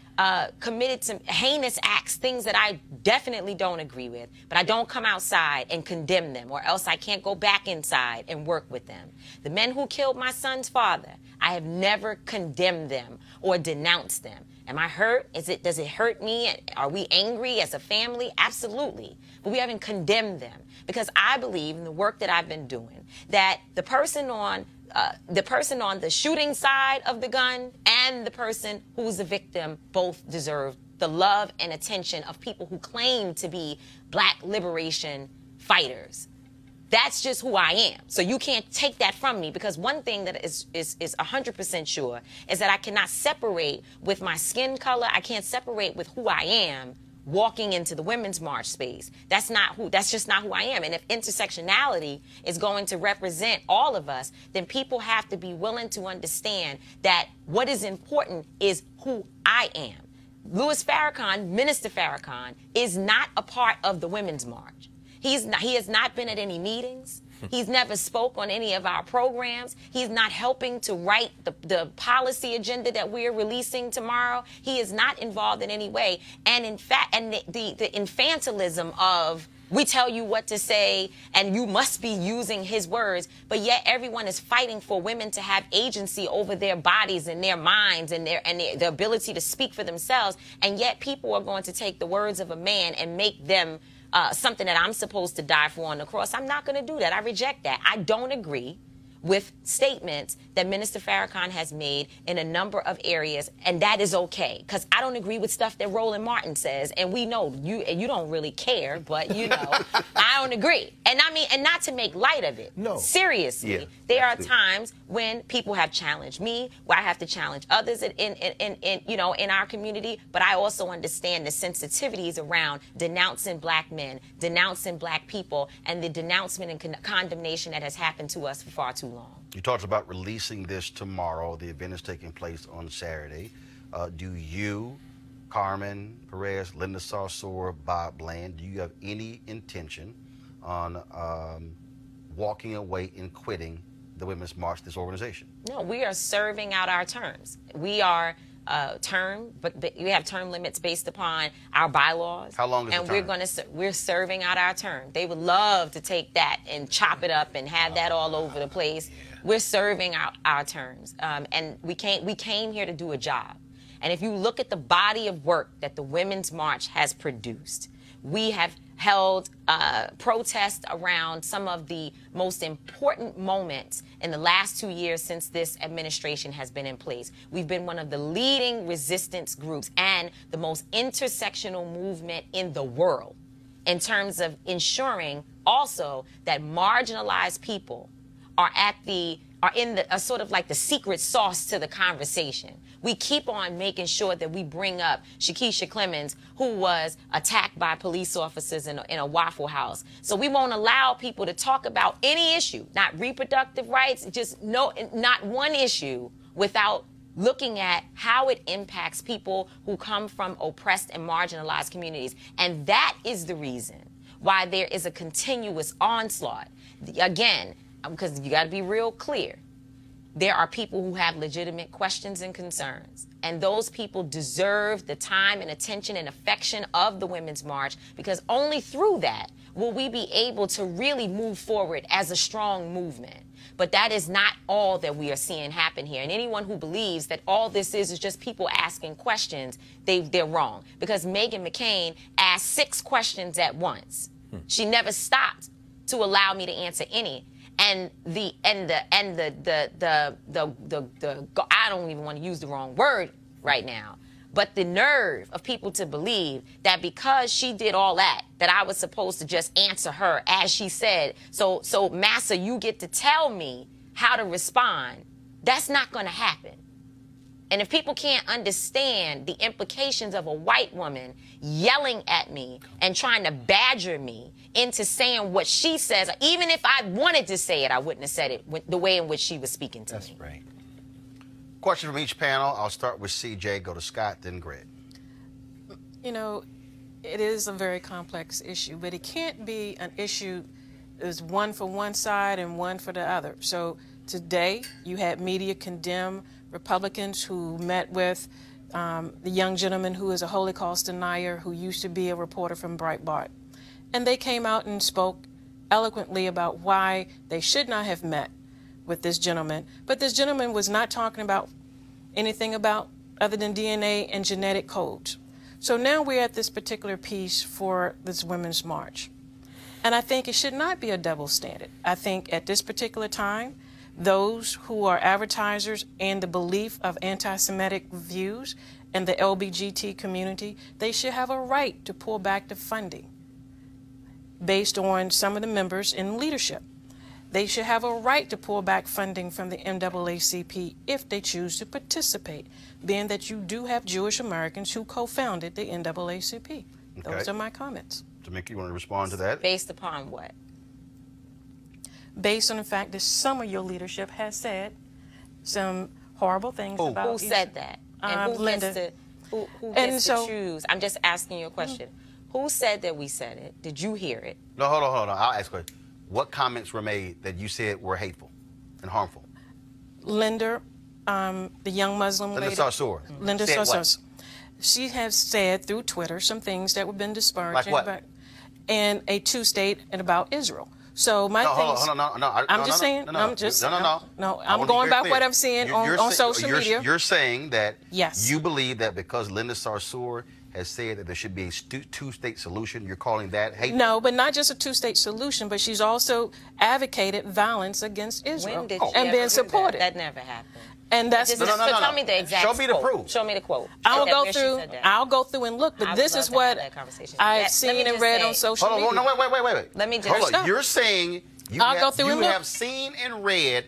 committed some heinous acts, things that I definitely don't agree with, but I don't come outside and condemn them, or else I can't go back inside and work with them. The men who killed my son's father, I have never condemned them or denounced them. Am I hurt? Does it hurt me? Are we angry as a family? Absolutely. But we haven't condemned them, because I believe in the work that I've been doing that the person on the shooting side of the gun and the person who's the victim both deserve the love and attention of people who claim to be black liberation fighters. That's just who I am. So you can't take that from me, because one thing that is 100% sure is that I cannot separate with my skin color. I can't separate with who I am walking into the Women's March space. That's just not who I am. And if intersectionality is going to represent all of us, then people have to be willing to understand that what is important is who I am. Louis Farrakhan, Minister Farrakhan, is not a part of the Women's March. He has not been at any meetings. He's never spoke on any of our programs. He's not helping to write the policy agenda that we're releasing tomorrow. He is not involved in any way. And in fact, the infantilism of, we tell you what to say and you must be using his words, but yet everyone is fighting for women to have agency over their bodies and their minds and the ability to speak for themselves. And yet people are going to take the words of a man and make them something that I'm supposed to die for on the cross. I'm not going to do that. I reject that. I don't agree with statements that Minister Farrakhan has made in a number of areas, and that is okay, because I don't agree with stuff that Roland Martin says, and we know you don't really care, but you know, I don't agree. And I mean, and not to make light of it. No. Seriously, there are times when people have challenged me, where I have to challenge others in our community, but I also understand the sensitivities around denouncing black men, denouncing black people, and the denouncement and condemnation that has happened to us for far too long. You talked about releasing this tomorrow. The event is taking place on Saturday. Do you, Carmen Perez, Linda Sarsour, Bob Bland, do you have any intention on walking away and quitting the Women's March, this organization? No, we are serving out our terms. We are but we have term limits based upon our bylaws. How long is the term? And we're serving out our term. They would love to take that and chop it up and have that all over the place. We're serving out our terms, and we came here to do a job. And if you look at the body of work that the Women's March has produced, we have held protests around some of the most important moments in the last 2 years since this administration has been in place. We've been one of the leading resistance groups and the most intersectional movement in the world in terms of ensuring also that marginalized people are in sort of like the secret sauce to the conversation. We keep on making sure that we bring up Shakisha Clemens, who was attacked by police officers in a Waffle House. So we won't allow people to talk about any issue, not reproductive rights, not one issue, without looking at how it impacts people who come from oppressed and marginalized communities. And that is the reason why there is a continuous onslaught. Again, because you got to be real clear. There are people who have legitimate questions and concerns, and those people deserve the time and attention and affection of the Women's March, because only through that will we be able to really move forward as a strong movement. But that is not all that we are seeing happen here. And anyone who believes that all this is just people asking questions, they're wrong. Because Meghan McCain asked 6 questions at once. She never stopped to allow me to answer any. And I don't even want to use the wrong word right now, but the nerve of people to believe that because she did all that I was supposed to just answer her as she said. So Massa, you get to tell me how to respond. That's not going to happen. And if people can't understand the implications of a white woman yelling at me and trying to badger me into saying what she says, even if I wanted to say it, I wouldn't have said it the way in which she was speaking to me. That's right. question from each panel. I'll start with CJ, go to Scott, then Greg. You know, it is a very complex issue, but it can't be an issue that's one for one side and one for the other. So today, you had media condemn Republicans who met with the young gentleman who is a Holocaust denier who used to be a reporter from Breitbart. And they came out and spoke eloquently about why they should not have met with this gentleman. But this gentleman was not talking about anything about other than DNA and genetic codes. So now we're at this particular piece for this Women's March. And I think it should not be a double standard. I think at this particular time, those who are advertisers and the belief of anti-Semitic views and the LGBT community, they should have a right to pull back the funding based on some of the members in leadership. They should have a right to pull back funding from the NAACP if they choose to participate, being that you do have Jewish Americans who co-founded the NAACP. Those are my comments. Tamika, you want to respond to that? Based upon what? Based on the fact that some of your leadership has said some horrible things about who said that? And who Linda. gets to, who gets to choose? I'm just asking you a question. Who said that we said it? Did you hear it? No, hold on. I'll ask you. What comments were made that you said were hateful and harmful? Linda, the young Muslim lady. Linda Sarsour. Linda Sarsour. She has said through Twitter some things that have been disparaging. Like what? And a two-state and about Israel. So my I'm just saying. I'm going by what I'm seeing on social media. You're saying that yes, you believe that because Linda Sarsour has said that there should be a two-state solution, you're calling that hateful? No, but not just a two-state solution, but she's also advocated violence against Israel when did and been supported. That never happened. And that's so tell me the exact Show me the quote. proof. Show me the quote. I'll go through and look, but this is what I've seen and read on social media. No, wait. Let me just hold on. You're saying you have seen and read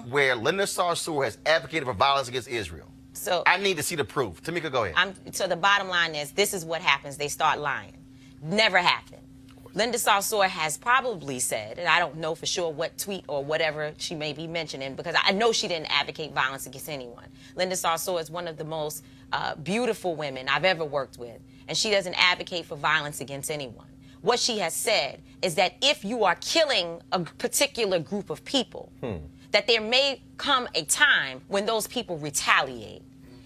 where Linda Sarsour has advocated for violence against Israel. So I need to see the proof. Tamika, go ahead. So the bottom line is, this is what happens. They start lying. Never happened. Linda Sarsour has probably said, and I don't know for sure what tweet or whatever she may be mentioning, because I know she didn't advocate violence against anyone. Linda Sarsour is one of the most beautiful women I've ever worked with, and she doesn't advocate for violence against anyone. What she has said is that if you are killing a particular group of people, that there may come a time when those people retaliate.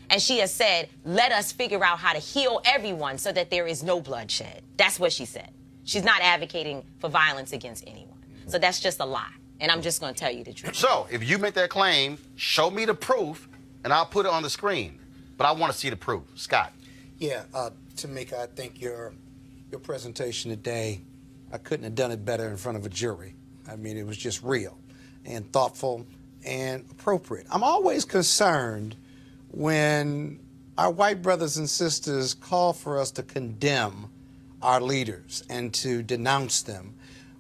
And she has said, let us figure out how to heal everyone so that there is no bloodshed. That's what she said. She's not advocating for violence against anyone. So that's just a lie. And I'm just going to tell you the truth. So if you make that claim, show me the proof, and I'll put it on the screen. But I want to see the proof. Scott. Yeah, Tamika, I think your presentation today, I couldn't have done it better in front of a jury. I mean, it was just real and thoughtful and appropriate. I'm always concerned when our white brothers and sisters call for us to condemn our leaders and to denounce them,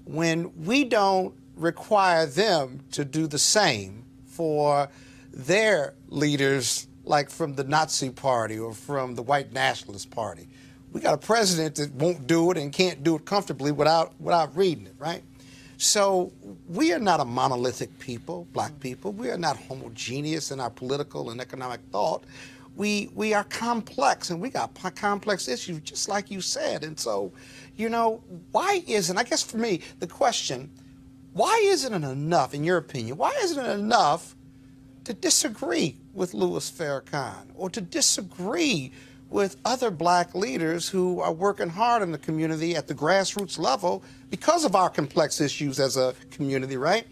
when we don't require them to do the same for their leaders, like from the Nazi Party or from the White Nationalist Party. We got a president that won't do it and can't do it comfortably without reading it, right? So we are not a monolithic people, black people. We are not homogeneous in our political and economic thought. We are complex, and we got complex issues, just like you said. And so, you know, why isn't, I guess for me, the question, why isn't it enough, in your opinion, why isn't it enough to disagree with Louis Farrakhan or to disagree with other black leaders who are working hard in the community at the grassroots level because of our complex issues as a community, right?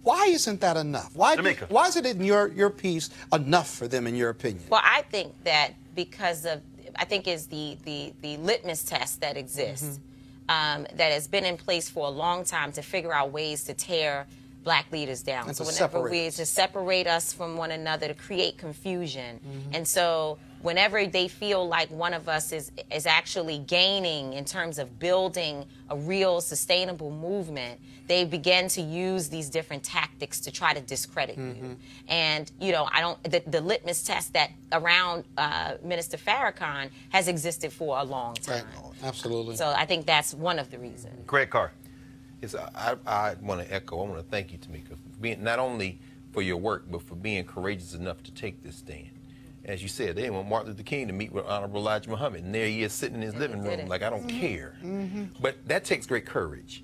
Why isn't that enough? Why is it in your piece enough for them, in your opinion? Well, I think that because of, I think is the litmus test that exists, that has been in place for a long time to figure out ways to tear black leaders down. And so to whenever separate we us. to separate us from one another, to create confusion. And so whenever they feel like one of us is actually gaining in terms of building a real sustainable movement, they begin to use these different tactics to try to discredit you. And, you know, the litmus test that around Minister Farrakhan has existed for a long time. Right. Absolutely. So I think that's one of the reasons. Greg Carr. Yes, I want to echo. I want to thank you, Tamika, for being not only for your work, but for being courageous enough to take this stand. As you said, they didn't want Martin Luther King to meet with Honorable Elijah Muhammad, and there he is sitting in his living room like, I don't care. But that takes great courage.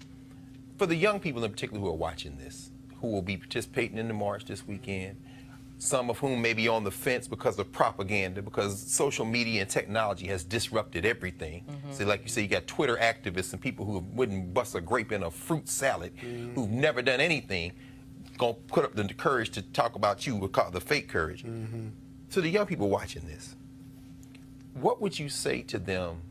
For the young people in particular who are watching this, who will be participating in the march this weekend, some of whom may be on the fence because of propaganda, because social media and technology has disrupted everything. So like you say, you got Twitter activists and people who wouldn't bust a grape in a fruit salad, who've never done anything, gonna put up the courage to talk about you, we call it the fake courage. To the young people watching this, what would you say to them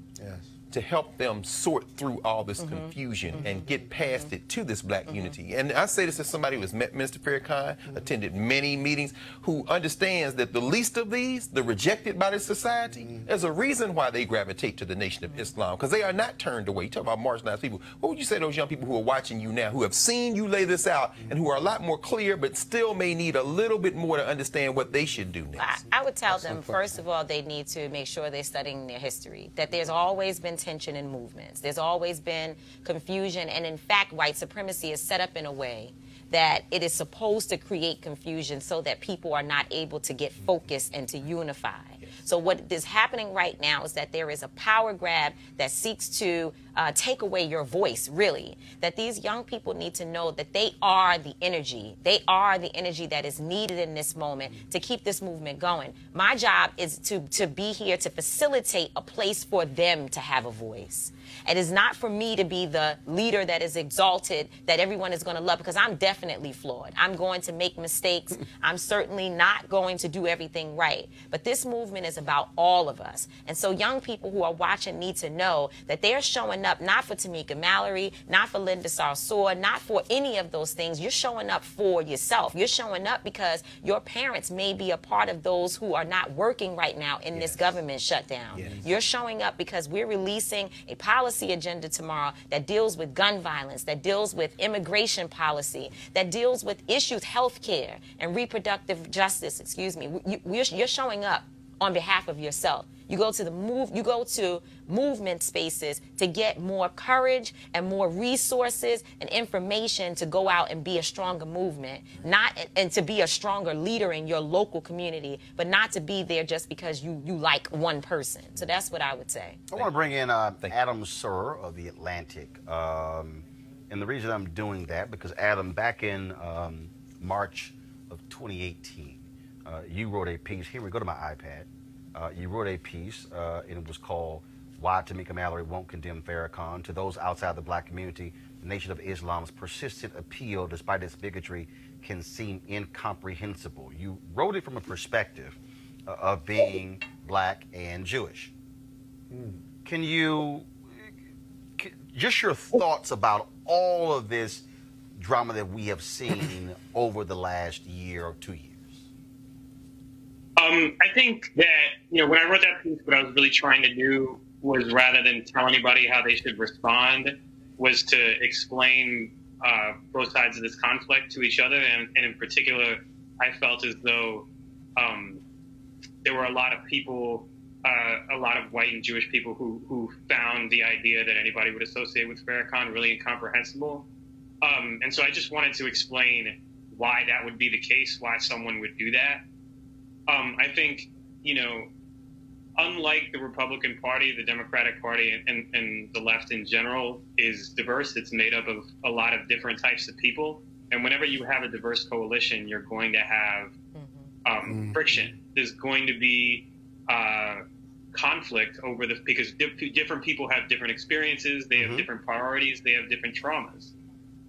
to help them sort through all this confusion and get past it to this black unity? And I say this as somebody who has met Minister Farrakhan, attended many meetings, who understands that the least of these, the rejected by this society, there's a reason why they gravitate to the Nation of Islam, because they are not turned away. You talk about marginalized people. What would you say to those young people who are watching you now, who have seen you lay this out, and who are a lot more clear, but still may need a little bit more to understand what they should do next? I would tell them, first of all, they need to make sure they're studying their history, that there's always been tension in movements. There's always been confusion, and in fact, white supremacy is set up in a way that it is supposed to create confusion so that people are not able to get focused and to unify. So what is happening right now is that there is a power grab that seeks to take away your voice, really. That these young people need to know that they are the energy. They are the energy that is needed in this moment to keep this movement going. My job is to be here to facilitate a place for them to have a voice. It is not for me to be the leader that is exalted, that everyone is going to love, because I'm definitely flawed. I'm going to make mistakes. I'm certainly not going to do everything right. But this movement is about all of us. And so young people who are watching need to know that they're showing up not for Tamika Mallory, not for Linda Sarsour, not for any of those things. You're showing up for yourself. You're showing up because your parents may be a part of those who are not working right now in this government shutdown. You're showing up because we're releasing a policy agenda tomorrow that deals with gun violence, that deals with immigration policy, that deals with issues, health care and reproductive justice, you're showing up on behalf of yourself. You go to movement spaces to get more courage and more resources and information to go out and be a stronger movement, and to be a stronger leader in your local community, but not to be there just because you like one person. So that's what I would say. I want to bring in Adam Sir of The Atlantic. And the reason I'm doing that, because Adam, back in March of 2018, you wrote a piece. Here we go to my iPad. You wrote a piece, and it was called "Why Tamika Mallory Won't Condemn Farrakhan." To those outside the black community, the Nation of Islam's persistent appeal, despite its bigotry, can seem incomprehensible. You wrote it from a perspective of being black and Jewish. Can you, just your thoughts about all of this drama that we have seen over the last year or 2 years? I think that, when I wrote that piece, what I was really trying to do was, rather than tell anybody how they should respond, was to explain both sides of this conflict to each other. And in particular, I felt as though there were a lot of people, a lot of white and Jewish people who found the idea that anybody would associate with Farrakhan really incomprehensible. And so I just wanted to explain why that would be the case, why someone would do that. I think, unlike the Republican Party, the Democratic Party and the left in general is diverse. It's made up of a lot of different types of people. And whenever you have a diverse coalition, you're going to have friction. There's going to be conflict over because different people have different experiences. They have different priorities. They have different traumas.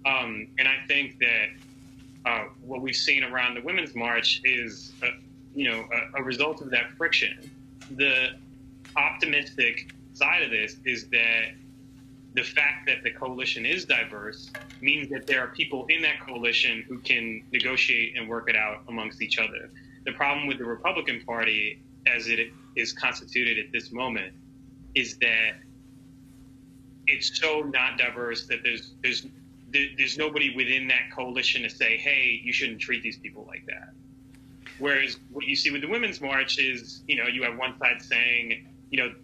And I think that what we've seen around the Women's March is a result of that friction. The optimistic side of this is that the fact that the coalition is diverse means that there are people in that coalition who can negotiate and work it out amongst each other. The problem with the Republican Party, as it is constituted at this moment, is that it's so not diverse that there's nobody within that coalition to say, hey, you shouldn't treat these people like that. Whereas what you see with the Women's March is, you have one side saying,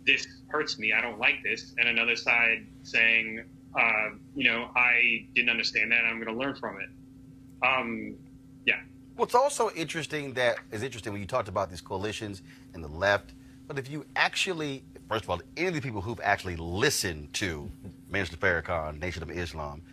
this hurts me, I don't like this, and another side saying, I didn't understand that, I'm going to learn from it. What's also interesting when you talked about these coalitions in the left, but if you actually, first of all, any of the people who've actually listened to Minister Farrakhan, Nation of Islam,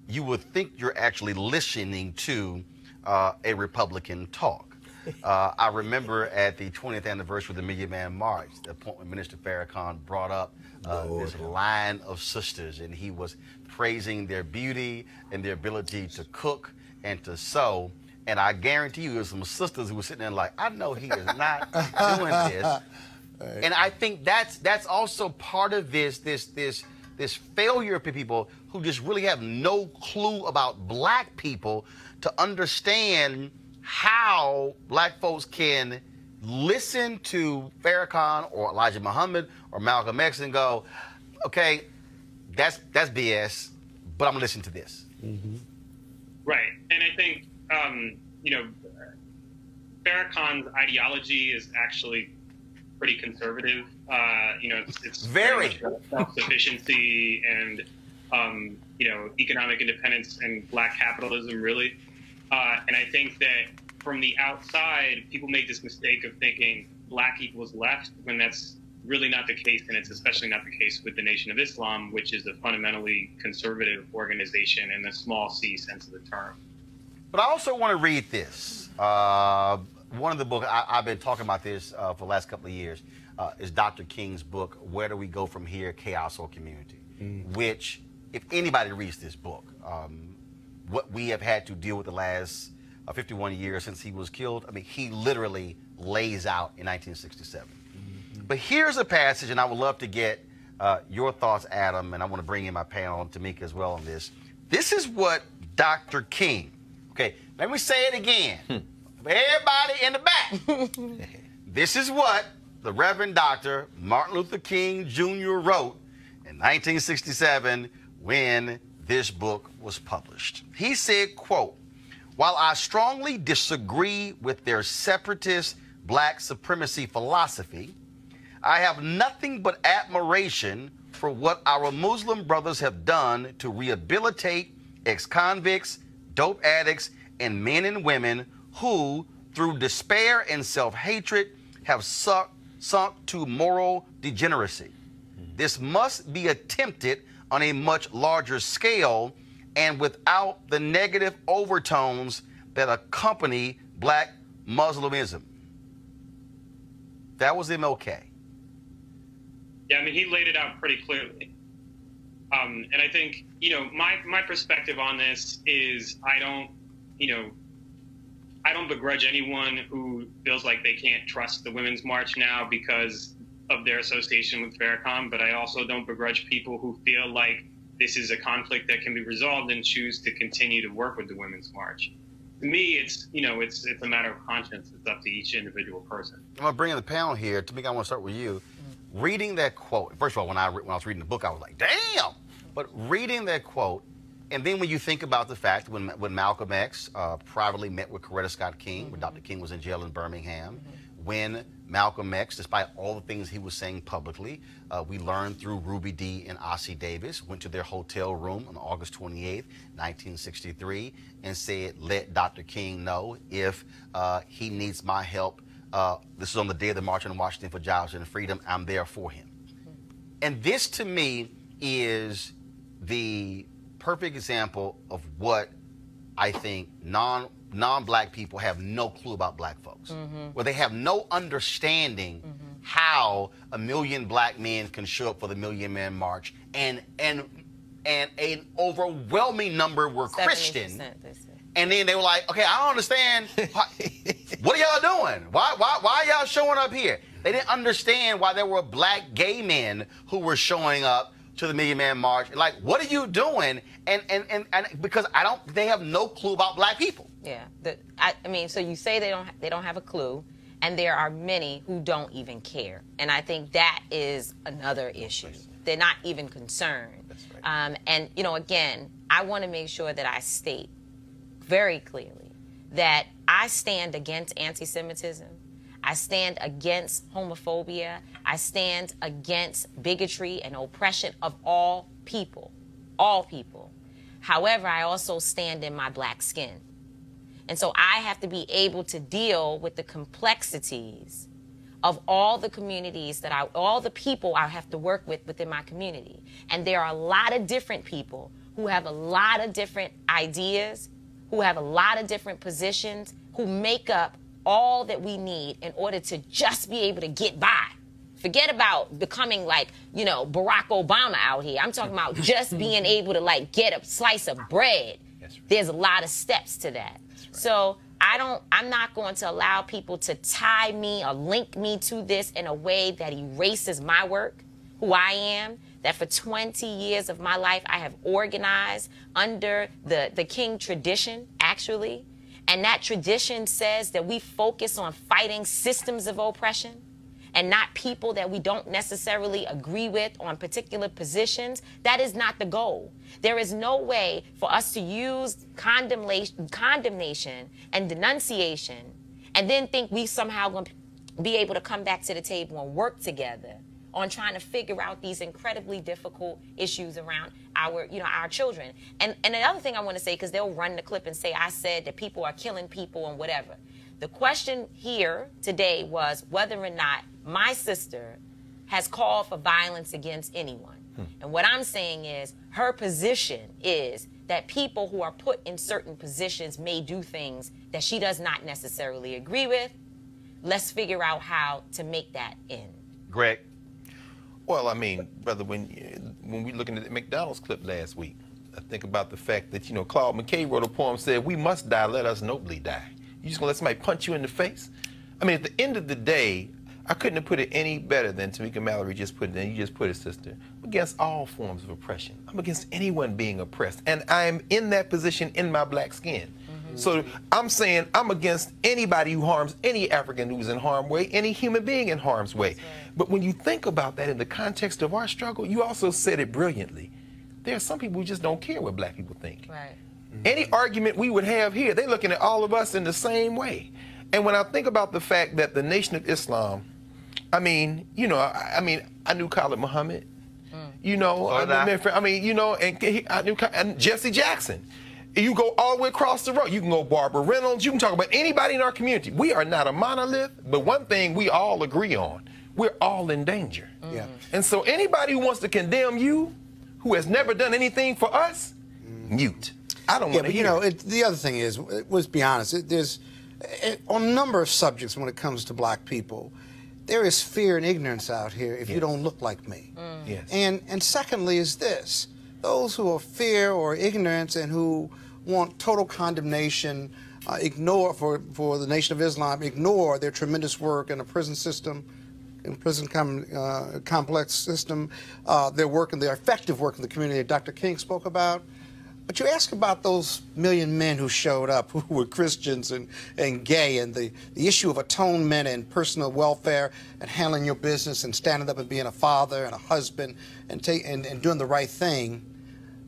you would think you're actually listening to a Republican talk. I remember at the 20th anniversary of the Million Man March, the point when Minister Farrakhan brought up this line of sisters, and he was praising their beauty and their ability to cook and to sew. And I guarantee you there's some sisters who were sitting there like, I know he is not doing this. And I think that's also part of this failure for people who just really have no clue about black people to understand how black folks can listen to Farrakhan or Elijah Muhammad or Malcolm X and go, okay, that's BS, but I'm gonna listen to this. Mm-hmm. Right, and I think Farrakhan's ideology is actually pretty conservative. It's very self-sufficiency and economic independence and black capitalism, really. And I think that from the outside, people make this mistake of thinking black equals left when that's really not the case, and it's especially not the case with the Nation of Islam, which is a fundamentally conservative organization in the small c sense of the term. But I also want to read this. One of the books, I've been talking about this for the last couple of years, is Dr. King's book, Where Do We Go From Here, Chaos or Community? Which, if anybody reads this book, what we have had to deal with the last 51 years since he was killed, I mean, he literally lays out in 1967. But here's a passage, and I would love to get your thoughts, Adam, and I want to bring in my panel, Tamika, as well on this. This is what Dr. King, okay, let me say it again. Everybody in the back. This is what the Reverend Dr. Martin Luther King Jr. wrote in 1967 when this book was published. He said, quote, "While I strongly disagree with their separatist black supremacy philosophy, I have nothing but admiration for what our Muslim brothers have done to rehabilitate ex-convicts, dope addicts, and men and women who, through despair and self-hatred, have sunk to moral degeneracy. This must be attempted on a much larger scale and without the negative overtones that accompany black Muslimism." That was MLK. Yeah, I mean, he laid it out pretty clearly. And I think, my perspective on this is I don't begrudge anyone who feels like they can't trust the Women's March now because of their association with Farrakhan, but I also don't begrudge people who feel like this is a conflict that can be resolved and choose to continue to work with the Women's March. To me, it's a matter of conscience. It's up to each individual person. I'm going to bring in the panel here. Tamika, I want to start with you. Reading that quote, first of all, when I was reading the book, I was like, damn! But reading that quote, and then when you think about the fact when Malcolm X privately met with Coretta Scott King, when Dr. King was in jail in Birmingham, when Malcolm X, despite all the things he was saying publicly, we learned through Ruby Dee and Ossie Davis, went to their hotel room on August 28th, 1963, and said, let Dr. King know if he needs my help. This is on the day of the March on Washington for Jobs and Freedom. I'm there for him. And this, to me, is the perfect example of what I think non-black people have no clue about black folks, where they have no understanding how a million black men can show up for the Million Man March, and an overwhelming number were Christian. And then they were like, okay, I don't understand. What are y'all doing? Why are y'all showing up here? They didn't understand why there were black gay men who were showing up to the Million Man March. Like, what are you doing? And because they have no clue about black people. Yeah. I mean, so you say they don't have a clue, and there are many who don't even care. And I think that is another issue. They're not even concerned. That's right. And, again, I want to make sure that I state very clearly that I stand against anti-Semitism. I stand against homophobia. I stand against bigotry and oppression of all people. All people. However, I also stand in my black skin. And so I have to be able to deal with the complexities of all the communities all the people I have to work with within my community. And there are a lot of different people who have a lot of different ideas, who have a lot of different positions, who make up all that we need in order to just be able to get by. Forget about becoming like, you know, Barack Obama out here. I'm talking about just being able to like get a slice of bread. Right. There's a lot of steps to that. Right. So I'm not going to allow people to tie me or link me to this in a way that erases my work, who I am, that for 20 years of my life I have organized under the King tradition, actually. And that tradition says that we focus on fighting systems of oppression and not people that we don't necessarily agree with on particular positions. That is not the goal. There is no way for us to use condemnation and denunciation and then think we somehow going to be able to come back to the table and work together on trying to figure out these incredibly difficult issues around our children. And the other thing I want to say, because they'll run the clip and say I said that people are killing people and whatever. The question here today was whether or not my sister has called for violence against anyone. And what I'm saying is her position is that people who are put in certain positions may do things that she does not necessarily agree with. Let's figure out how to make that end. Greg? Well, I mean, brother, when we looking at the McDonald's clip last week, I think about the fact that, Claude McKay wrote a poem, said, "We must die, let us nobly die." You just gonna let somebody punch you in the face? I mean, at the end of the day, I couldn't have put it any better than Tamika Mallory just put it in. You just put it, sister. I'm against all forms of oppression. I'm against anyone being oppressed. And I am in that position in my black skin. So I'm saying I'm against anybody who harms any African who's in harm's way, any human being in harm's way. Right. But when you think about that in the context of our struggle, you also said it brilliantly. There are some people who just don't care what black people think. Right. Any argument we would have here, they're looking at all of us in the same way. And when I think about the fact that the Nation of Islam, I mean, I knew Khalid Muhammad, I knew Jesse Jackson. You go all the way across the road. You can go Barbara Reynolds. You can talk about anybody in our community. We are not a monolith, but one thing we all agree on, we're all in danger. Yeah. And so anybody who wants to condemn you, who has never done anything for us, mute. I don't want to hear it. The other thing is, let's be honest, there's on a number of subjects when it comes to black people, there is fear and ignorance out here if you don't look like me. Yes. And secondly is this, those who are fear or ignorance and who want total condemnation, ignore for the Nation of Islam, ignore their tremendous work in the prison system, in prison complex system, their work and their effective work in the community that Dr. King spoke about. But you ask about those million men who showed up, who were Christians and gay, and the issue of atonement and personal welfare and handling your business and standing up and being a father and a husband and doing the right thing.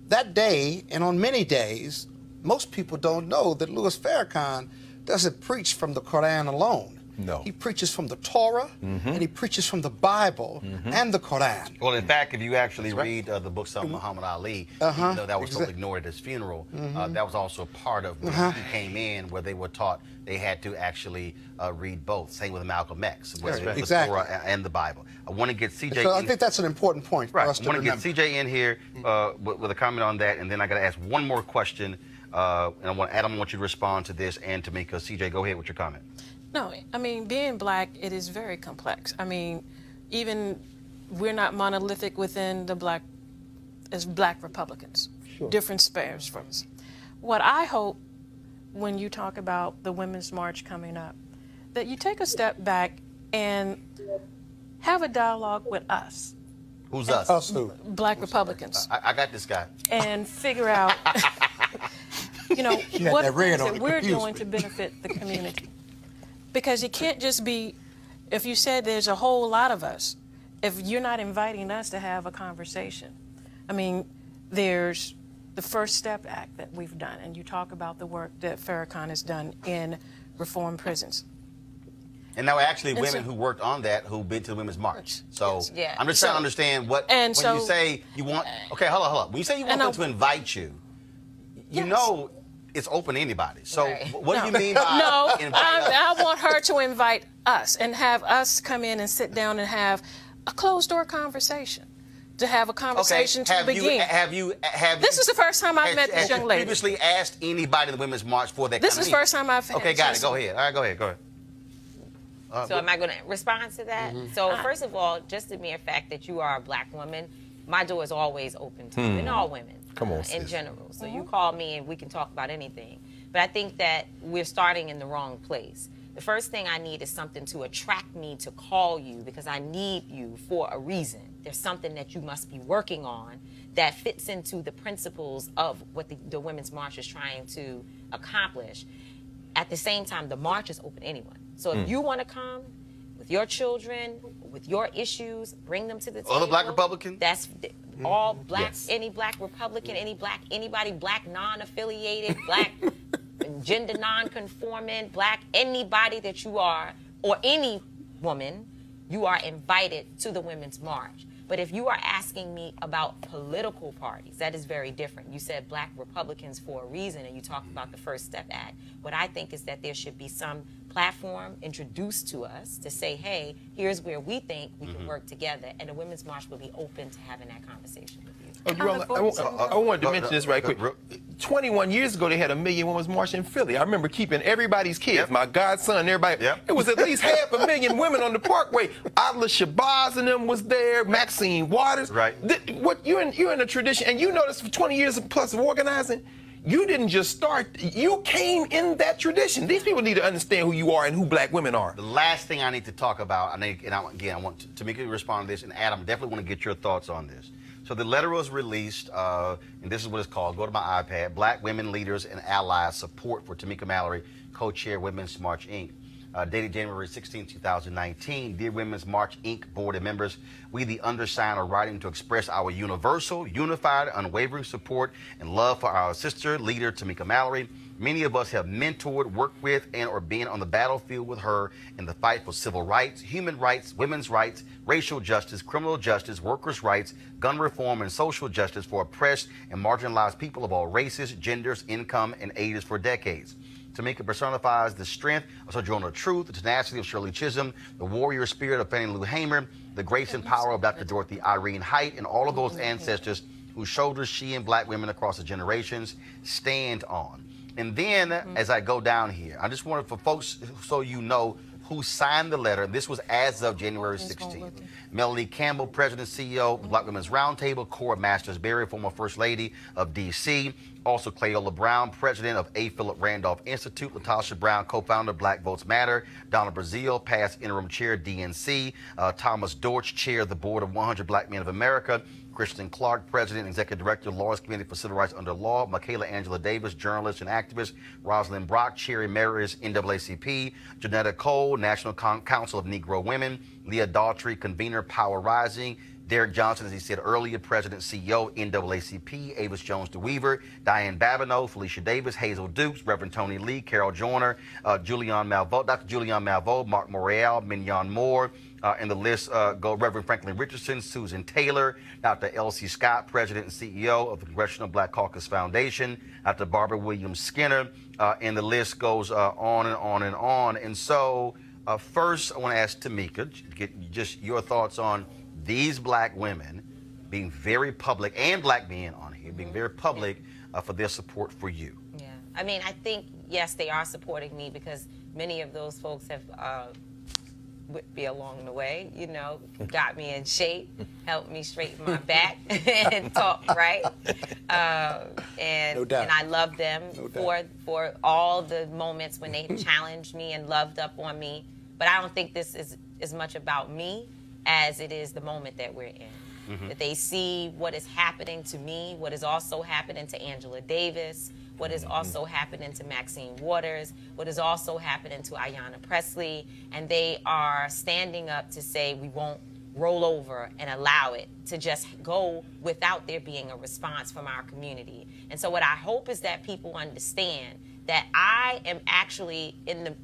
That day, and on many days, most people don't know that Louis Farrakhan doesn't preach from the Quran alone. No. He preaches from the Torah, and he preaches from the Bible and the Quran. Well, in fact, if you actually read the books of Muhammad Ali, even though that was so ignored at his funeral, that was also part of when he came in, where they were taught they had to actually read both. Same with Malcolm X, where the Torah and the Bible. I want to get CJ I think that's an important point for us to remember. I want to get CJ in here with a comment on that, and then I got to ask one more question. And Adam, I want you to respond to this, and Tamika. CJ, go ahead with your comment. No, I mean, being black, it is very complex. I mean, even we're not monolithic within the as black Republicans. Sure. Different spheres from us. What I hope when you talk about the Women's March coming up, that you take a step back and have a dialogue with us. Who's us? Us who? Black Republicans. I got this guy. And figure out, what that we're doing to benefit the community. Because it can't just be, if you said there's a whole lot of us, if you're not inviting us to have a conversation. I mean, there's the First Step Act that we've done, and you talk about the work that Farrakhan has done in reform prisons. And there were actually women who worked on that who've been to the Women's March. So I'm just trying to understand when you say you want, okay, hold on. When you say you want them to invite you, it's open to anybody. So Right. what do you mean by No, invite us? I want her to invite us and have us come in and sit down and have a closed-door conversation. To have a conversation to begin. This is the first time I've met this young lady. Previously asked anybody in the Women's March for that. This is the first time I've. Okay, got it. Go ahead. All right, go ahead. So am I going to respond to that? So first of all, just the mere fact that you are a black woman, my door is always open to you and all women. Come on, in general. So you call me and we can talk about anything. But I think that we're starting in the wrong place. The first thing I need is something to attract me to call you because I need you for a reason. There's something that you must be working on that fits into the principles of what the Women's March is trying to accomplish. At the same time, the march is open to anyone. So if you want to come with your children, with your issues, bring them to the table. Other black Republican? That's all black, any black Republican, anybody black non-affiliated, black gender non-conforming, black, anybody that you are, or any woman, you are invited to the Women's March. But if you are asking me about political parties, that is very different. You said black Republicans for a reason, and you talked about the First Step Act. What I think is that there should be some platform introduced to us to say, hey, here's where we think we can work together, and the Women's March will be open to having that conversation with you. I wanted to mention this right quick. 21 years ago, they had a million women's march in Philly. I remember keeping everybody's kids, my godson, everybody. It was at least 500,000 women on the Parkway. Adla Shabazz and them was there, Maxine Waters. Right. You're in a tradition, and you notice for 20 years plus of organizing, you didn't just start, you came in that tradition. These people need to understand who you are and who black women are. The last thing I need to talk about, I want Tamika to respond to this, and Adam, definitely want to get your thoughts on this. So the letter was released, and this is what it's called. Go to my iPad. Black Women Leaders and Allies Support for Tamika Mallory, Co-Chair Women's March, Inc. Dated January 16, 2019. Dear Women's March, Inc. Board of Members, we the undersigned are writing to express our universal, unified, unwavering support and love for our sister leader, Tamika Mallory. Many of us have mentored, worked with, and or been on the battlefield with her in the fight for civil rights, human rights, women's rights, racial justice, criminal justice, workers' rights, gun reform, and social justice for oppressed and marginalized people of all races, genders, income, and ages for decades. Tamika personifies the strength of Sojourner Truth, the tenacity of Shirley Chisholm, the warrior spirit of Fannie Lou Hamer, the grace and power of Dr. Dorothy Irene Height, and all of those ancestors whose shoulders she and black women across the generations stand on. And then, as I go down here, I just wanted for folks, so you know, who signed the letter. This was as of January 16th. Melody Campbell, President, CEO, Black Women's Roundtable. Cora Masters-Berry, former First Lady of D.C. Also, Cleola Brown, President of A. Philip Randolph Institute. Latasha Brown, co-founder of Black Votes Matter. Donna Brazile, past interim chair, DNC. Thomas Dortch, chair of the board of 100 Black Men of America. Kristen Clark, President and Executive Director, Lawyers Committee for Civil Rights Under Law. Michaela Angela Davis, journalist and activist. Rosalind Brock, Chair Emeritus, NAACP. Janetta Cole, National Council of Negro Women. Leah Daughtry, Convener, Power Rising. Derek Johnson, as he said earlier, President, CEO, NAACP. Avis Jones DeWeaver. Diane Babineau, Felicia Davis, Hazel Dukes, Reverend Tony Lee, Carol Joyner, Dr. Julianne Malveaux, Mark Morreale, Mignon Moore. And the list go Reverend Franklin Richardson, Susan Taylor, Dr. Elsie Scott, President and CEO of the Congressional Black Caucus Foundation, Dr. Barbara Williams Skinner, and the list goes on and on and on. And so first I want to ask Tamika, get just your thoughts on these black women being very public, and black men on here, being very public for their support for you. Yeah, I mean, I think, yes, they are supporting me because many of those folks have whipped me along the way, you know, got me in shape, helped me straighten my back and talk right. And, no doubt. And I love them for all the moments when they challenged me and loved up on me. But I don't think this is as much about me as it is the moment that we're in. That they see what is happening to me, what is also happening to Angela Davis, what is also happening to Maxine Waters, what is also happening to Ayanna Pressley, and they are standing up to say we won't roll over and allow it to just go without there being a response from our community. And so what I hope is that people understand that I am actually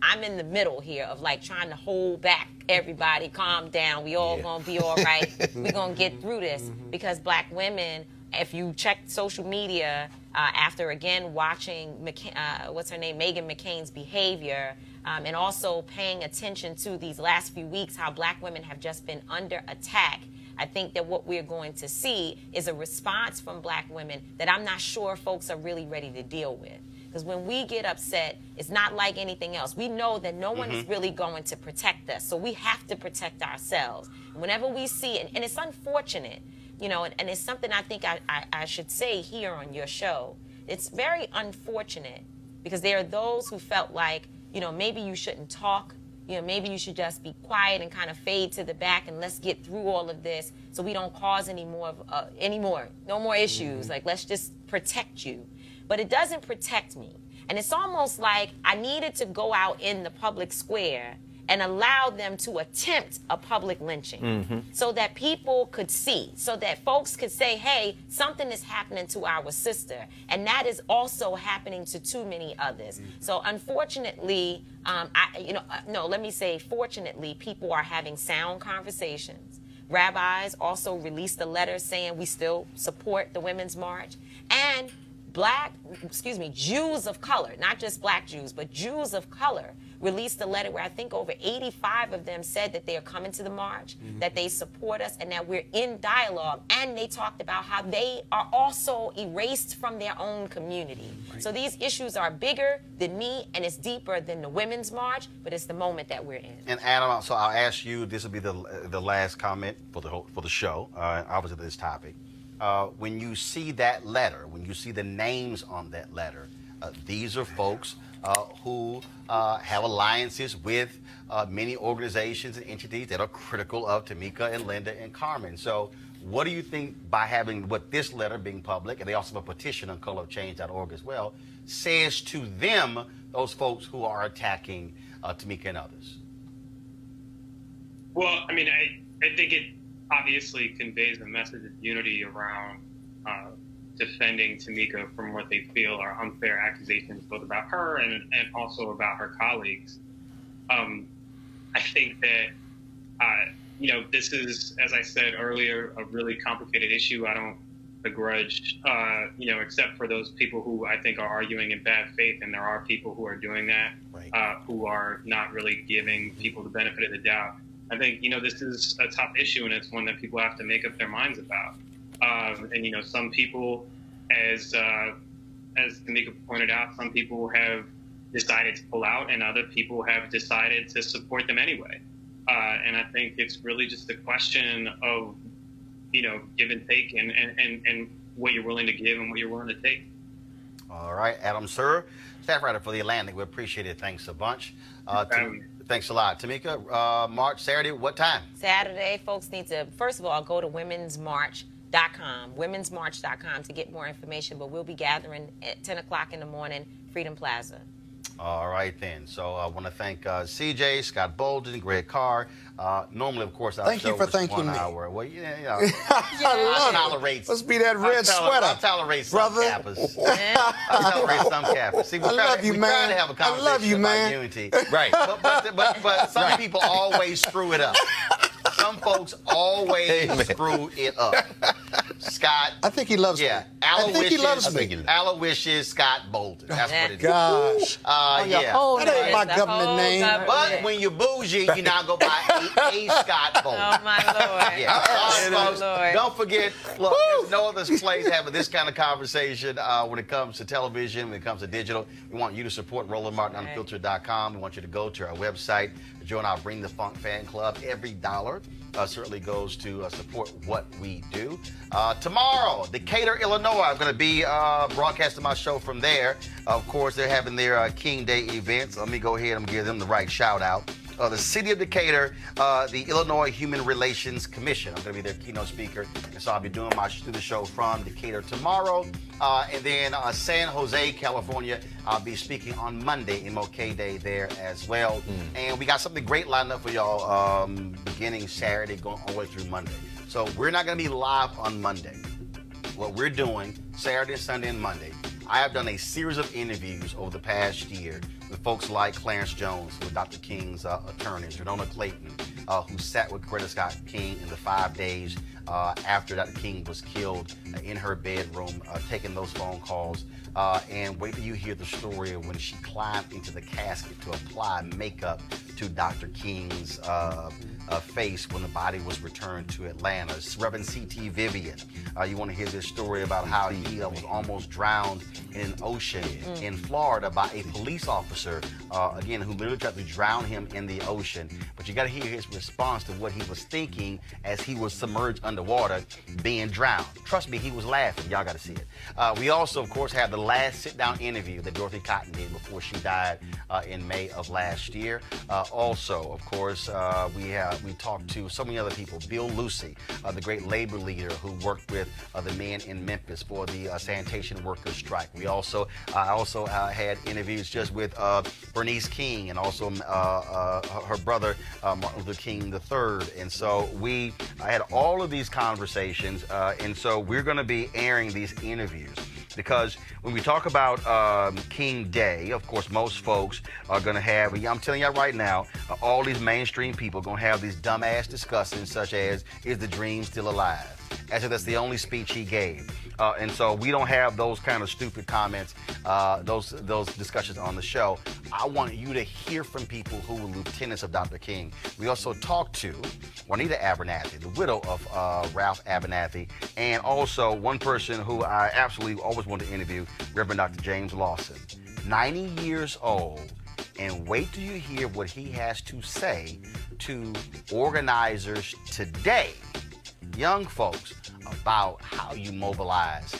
I'm in the middle here of like trying to hold back everybody, calm down, we all gonna be all right, we're gonna get through this, because black women if you check social media after again watching Meghan McCain's behavior, and also paying attention to these last few weeks, how black women have just been under attack, I think that what we're going to see is a response from black women that I'm not sure folks are really ready to deal with. Because when we get upset, it's not like anything else. We know that no one is really going to protect us, so we have to protect ourselves. And whenever we see it, and it's unfortunate, you know, and it's something I think I should say here on your show. It's very unfortunate because there are those who felt like, you know, maybe you shouldn't talk. You know, maybe you should just be quiet and kind of fade to the back and let's get through all of this so we don't cause no more issues. Like, let's just protect you. But it doesn't protect me. And it's almost like I needed to go out in the public square and allow them to attempt a public lynching so that people could see, so that folks could say, hey, something is happening to our sister. And that is also happening to too many others. So unfortunately, let me say fortunately, people are having sound conversations. Rabbis also released a letter saying we still support the Women's March. And Jews of color, not just black Jews, but Jews of color, released a letter where I think over 85 of them said that they are coming to the march, that they support us, and that we're in dialogue. And they talked about how they are also erased from their own community. So these issues are bigger than me, and it's deeper than the Women's March, but it's the moment that we're in. And Adam, so I'll ask you, this will be the last comment for the show, obviously this topic. When you see that letter, when you see the names on that letter, these are folks who have alliances with many organizations and entities that are critical of Tamika and Linda and Carmen. So what do you think by having this letter being public, and they also have a petition on colorofchange.org as well, says to them, those folks who are attacking Tamika and others? Well, I mean, I think it obviously conveys a message of unity around defending Tamika from what they feel are unfair accusations, both about her and also about her colleagues. I think that, this is, as I said earlier, a really complicated issue. I don't begrudge, except for those people who I think are arguing in bad faith, and there are people who are doing that, who are not really giving people the benefit of the doubt. I think, this is a tough issue, and it's one that people have to make up their minds about. And some people, as Tamika pointed out, some people have decided to pull out, and other people have decided to support them anyway. And I think it's really just a question of, give and take, and what you're willing to give and what you're willing to take. All right, Adam Sir, staff writer for The Atlantic. We appreciate it. Thanks a bunch. Thanks a lot. Tamika, March Saturday, what time? Saturday, folks need to, first of all, go to womensmarch.com, womensmarch.com to get more information, but we'll be gathering at 10 o'clock in the morning, Freedom Plaza. All right, then. So I want to thank CJ, Scott Bolden, Greg Carr. Normally, of course, our show is 1 hour. Well, I love it. Let's be that red sweater. I tolerate some cappers. I tolerate some cappers. See, we try to have a conversation about unity. Right. But some people always screw it up. Some folks always screw it up. Scott. I think he loves me. I think he loves me. Aloysius Scott Bolden. That's what it is. Gosh. That ain't my government name. But when you're bougie, you now go by A. Scott Bolden. Oh, my Lord. Yeah. Folks, don't forget, look, there's no other place having this kind of conversation when it comes to television, when it comes to digital. We want you to support RolandMartinUnfiltered.com. We want you to go to our website, join our Bring the Funk fan club. Every dollar certainly goes to support what we do. Tomorrow, Decatur, Illinois. I'm going to be broadcasting my show from there. Of course, they're having their King Day events. Let me go ahead and give them the right shout out. The City of Decatur, the Illinois Human Relations Commission. I'm going to be their keynote speaker. And so I'll be doing the show from Decatur tomorrow. And then San Jose, California, I'll be speaking on Monday, MLK Day there as well. And we got something great lined up for y'all beginning Saturday, going all the way through Monday. So we're not going to be live on Monday. What we're doing Saturday, Sunday, and Monday, I have done a series of interviews over the past year folks like Clarence Jones, who was Dr. King's attorney, Jadona Clayton, who sat with Coretta Scott King in the 5 days after Dr. King was killed in her bedroom, taking those phone calls. And wait till you hear the story of when she climbed into the casket to apply makeup to Dr. King's face when the body was returned to Atlanta. Reverend C.T. Vivian, you want to hear this story about how he was almost drowned in an ocean in Florida by a police officer, again, who literally tried to drown him in the ocean. But you got to hear his response to what he was thinking as he was submerged underwater, being drowned. Trust me, he was laughing. Y'all got to see it. We also, of course, have the last sit-down interview that Dorothy Cotton did before she died in May of last year. Also, of course, we talked to so many other people. Bill Lucy, the great labor leader who worked with the men in Memphis for the sanitation workers strike. We also, I also had interviews just with Bernice King and also her brother Martin Luther King III. And so I had all of these conversations, and so we're going to be airing these interviews. Because when we talk about King Day, of course, most folks are going to have, I'm telling you right now, all these mainstream people are going to have these dumbass discussions such as, is the dream still alive? As if that's the only speech he gave. And so we don't have those kind of stupid comments, those discussions on the show. I want you to hear from people who were lieutenants of Dr. King. We also talked to Juanita Abernathy, the widow of Ralph Abernathy, and also one person who I absolutely always wanted to interview, Reverend Dr. James Lawson, 90 years old. And wait till you hear what he has to say to organizers today, young folks, about how you mobilize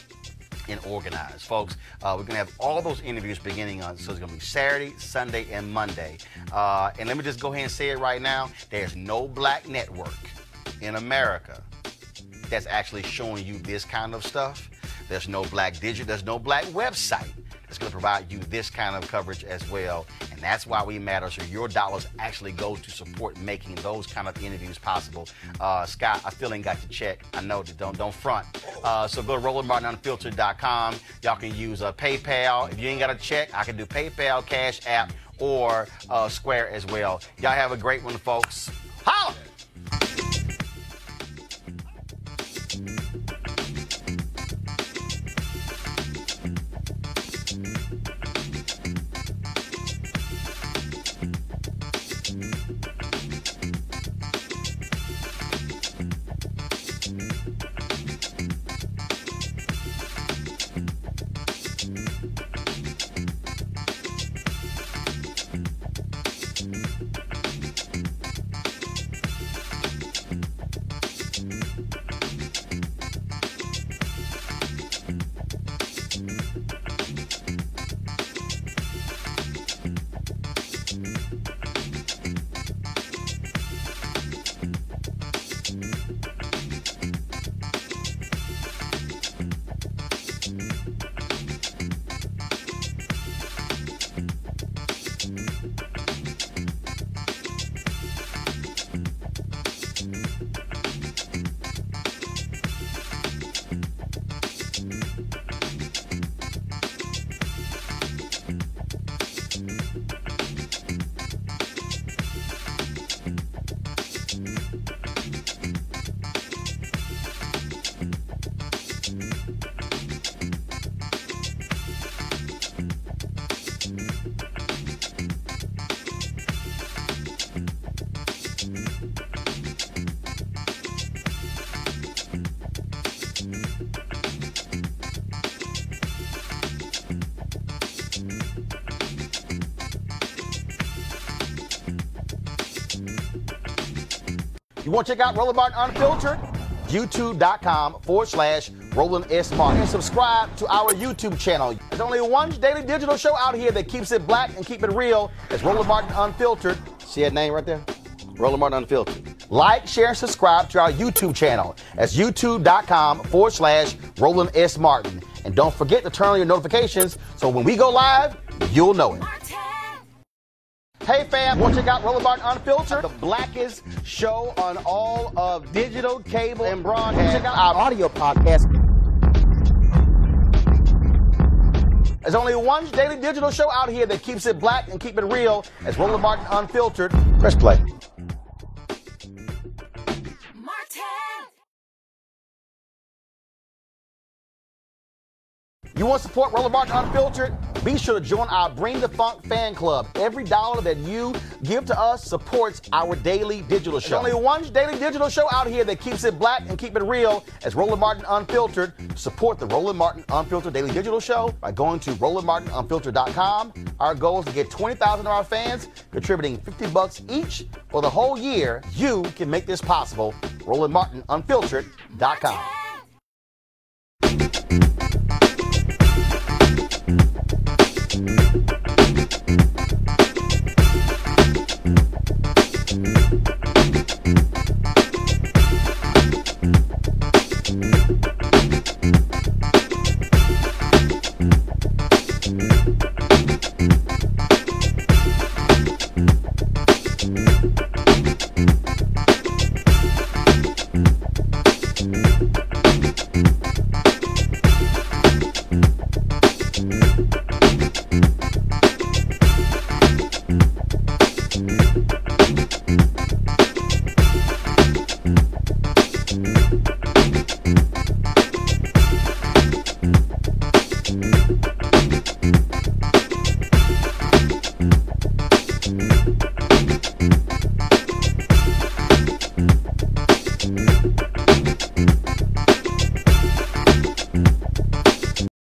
and organize. Folks, we're going to have all those interviews beginning on, so it's going to be Saturday, Sunday, and Monday. And let me just go ahead and say it right now. There's no black network in America that's actually showing you this kind of stuff. There's no black there's no black website that's going to provide you this kind of coverage as well. And that's why we matter. So your dollars actually go to support making those kind of interviews possible. Scott, I still ain't got your check. I know that don't front. So go to RolandMartinUnfiltered.com. Y'all can use PayPal. If you ain't got a check, I can do PayPal, Cash App, or Square as well. Y'all have a great one, folks. Holla! You want to check out Roland Martin Unfiltered? YouTube.com/Roland S. Martin. And subscribe to our YouTube channel. There's only one daily digital show out here that keeps it black and keep it real. It's Roland Martin Unfiltered. See that name right there? Roland Martin Unfiltered. Like, share, and subscribe to our YouTube channel. That's YouTube.com/Roland S. Martin. And don't forget to turn on your notifications so when we go live, you'll know it. Hey fam, want to check out Roland Martin Unfiltered, the blackest show on all of digital, cable, and broadcast. Check out our audio podcast. There's only one daily digital show out here that keeps it black and keep it real. It's Roland Martin Unfiltered. Press play. You want to support Roland Martin Unfiltered? Be sure to join our Bring the Funk fan club. Every dollar that you give to us supports our daily digital show. There's only one daily digital show out here that keeps it black and keep it real. It's Roland Martin Unfiltered. Support the Roland Martin Unfiltered daily digital show by going to RolandMartinUnfiltered.com. Our goal is to get 20,000 of our fans contributing $50 each for the whole year. You can make this possible. RolandMartinUnfiltered.com.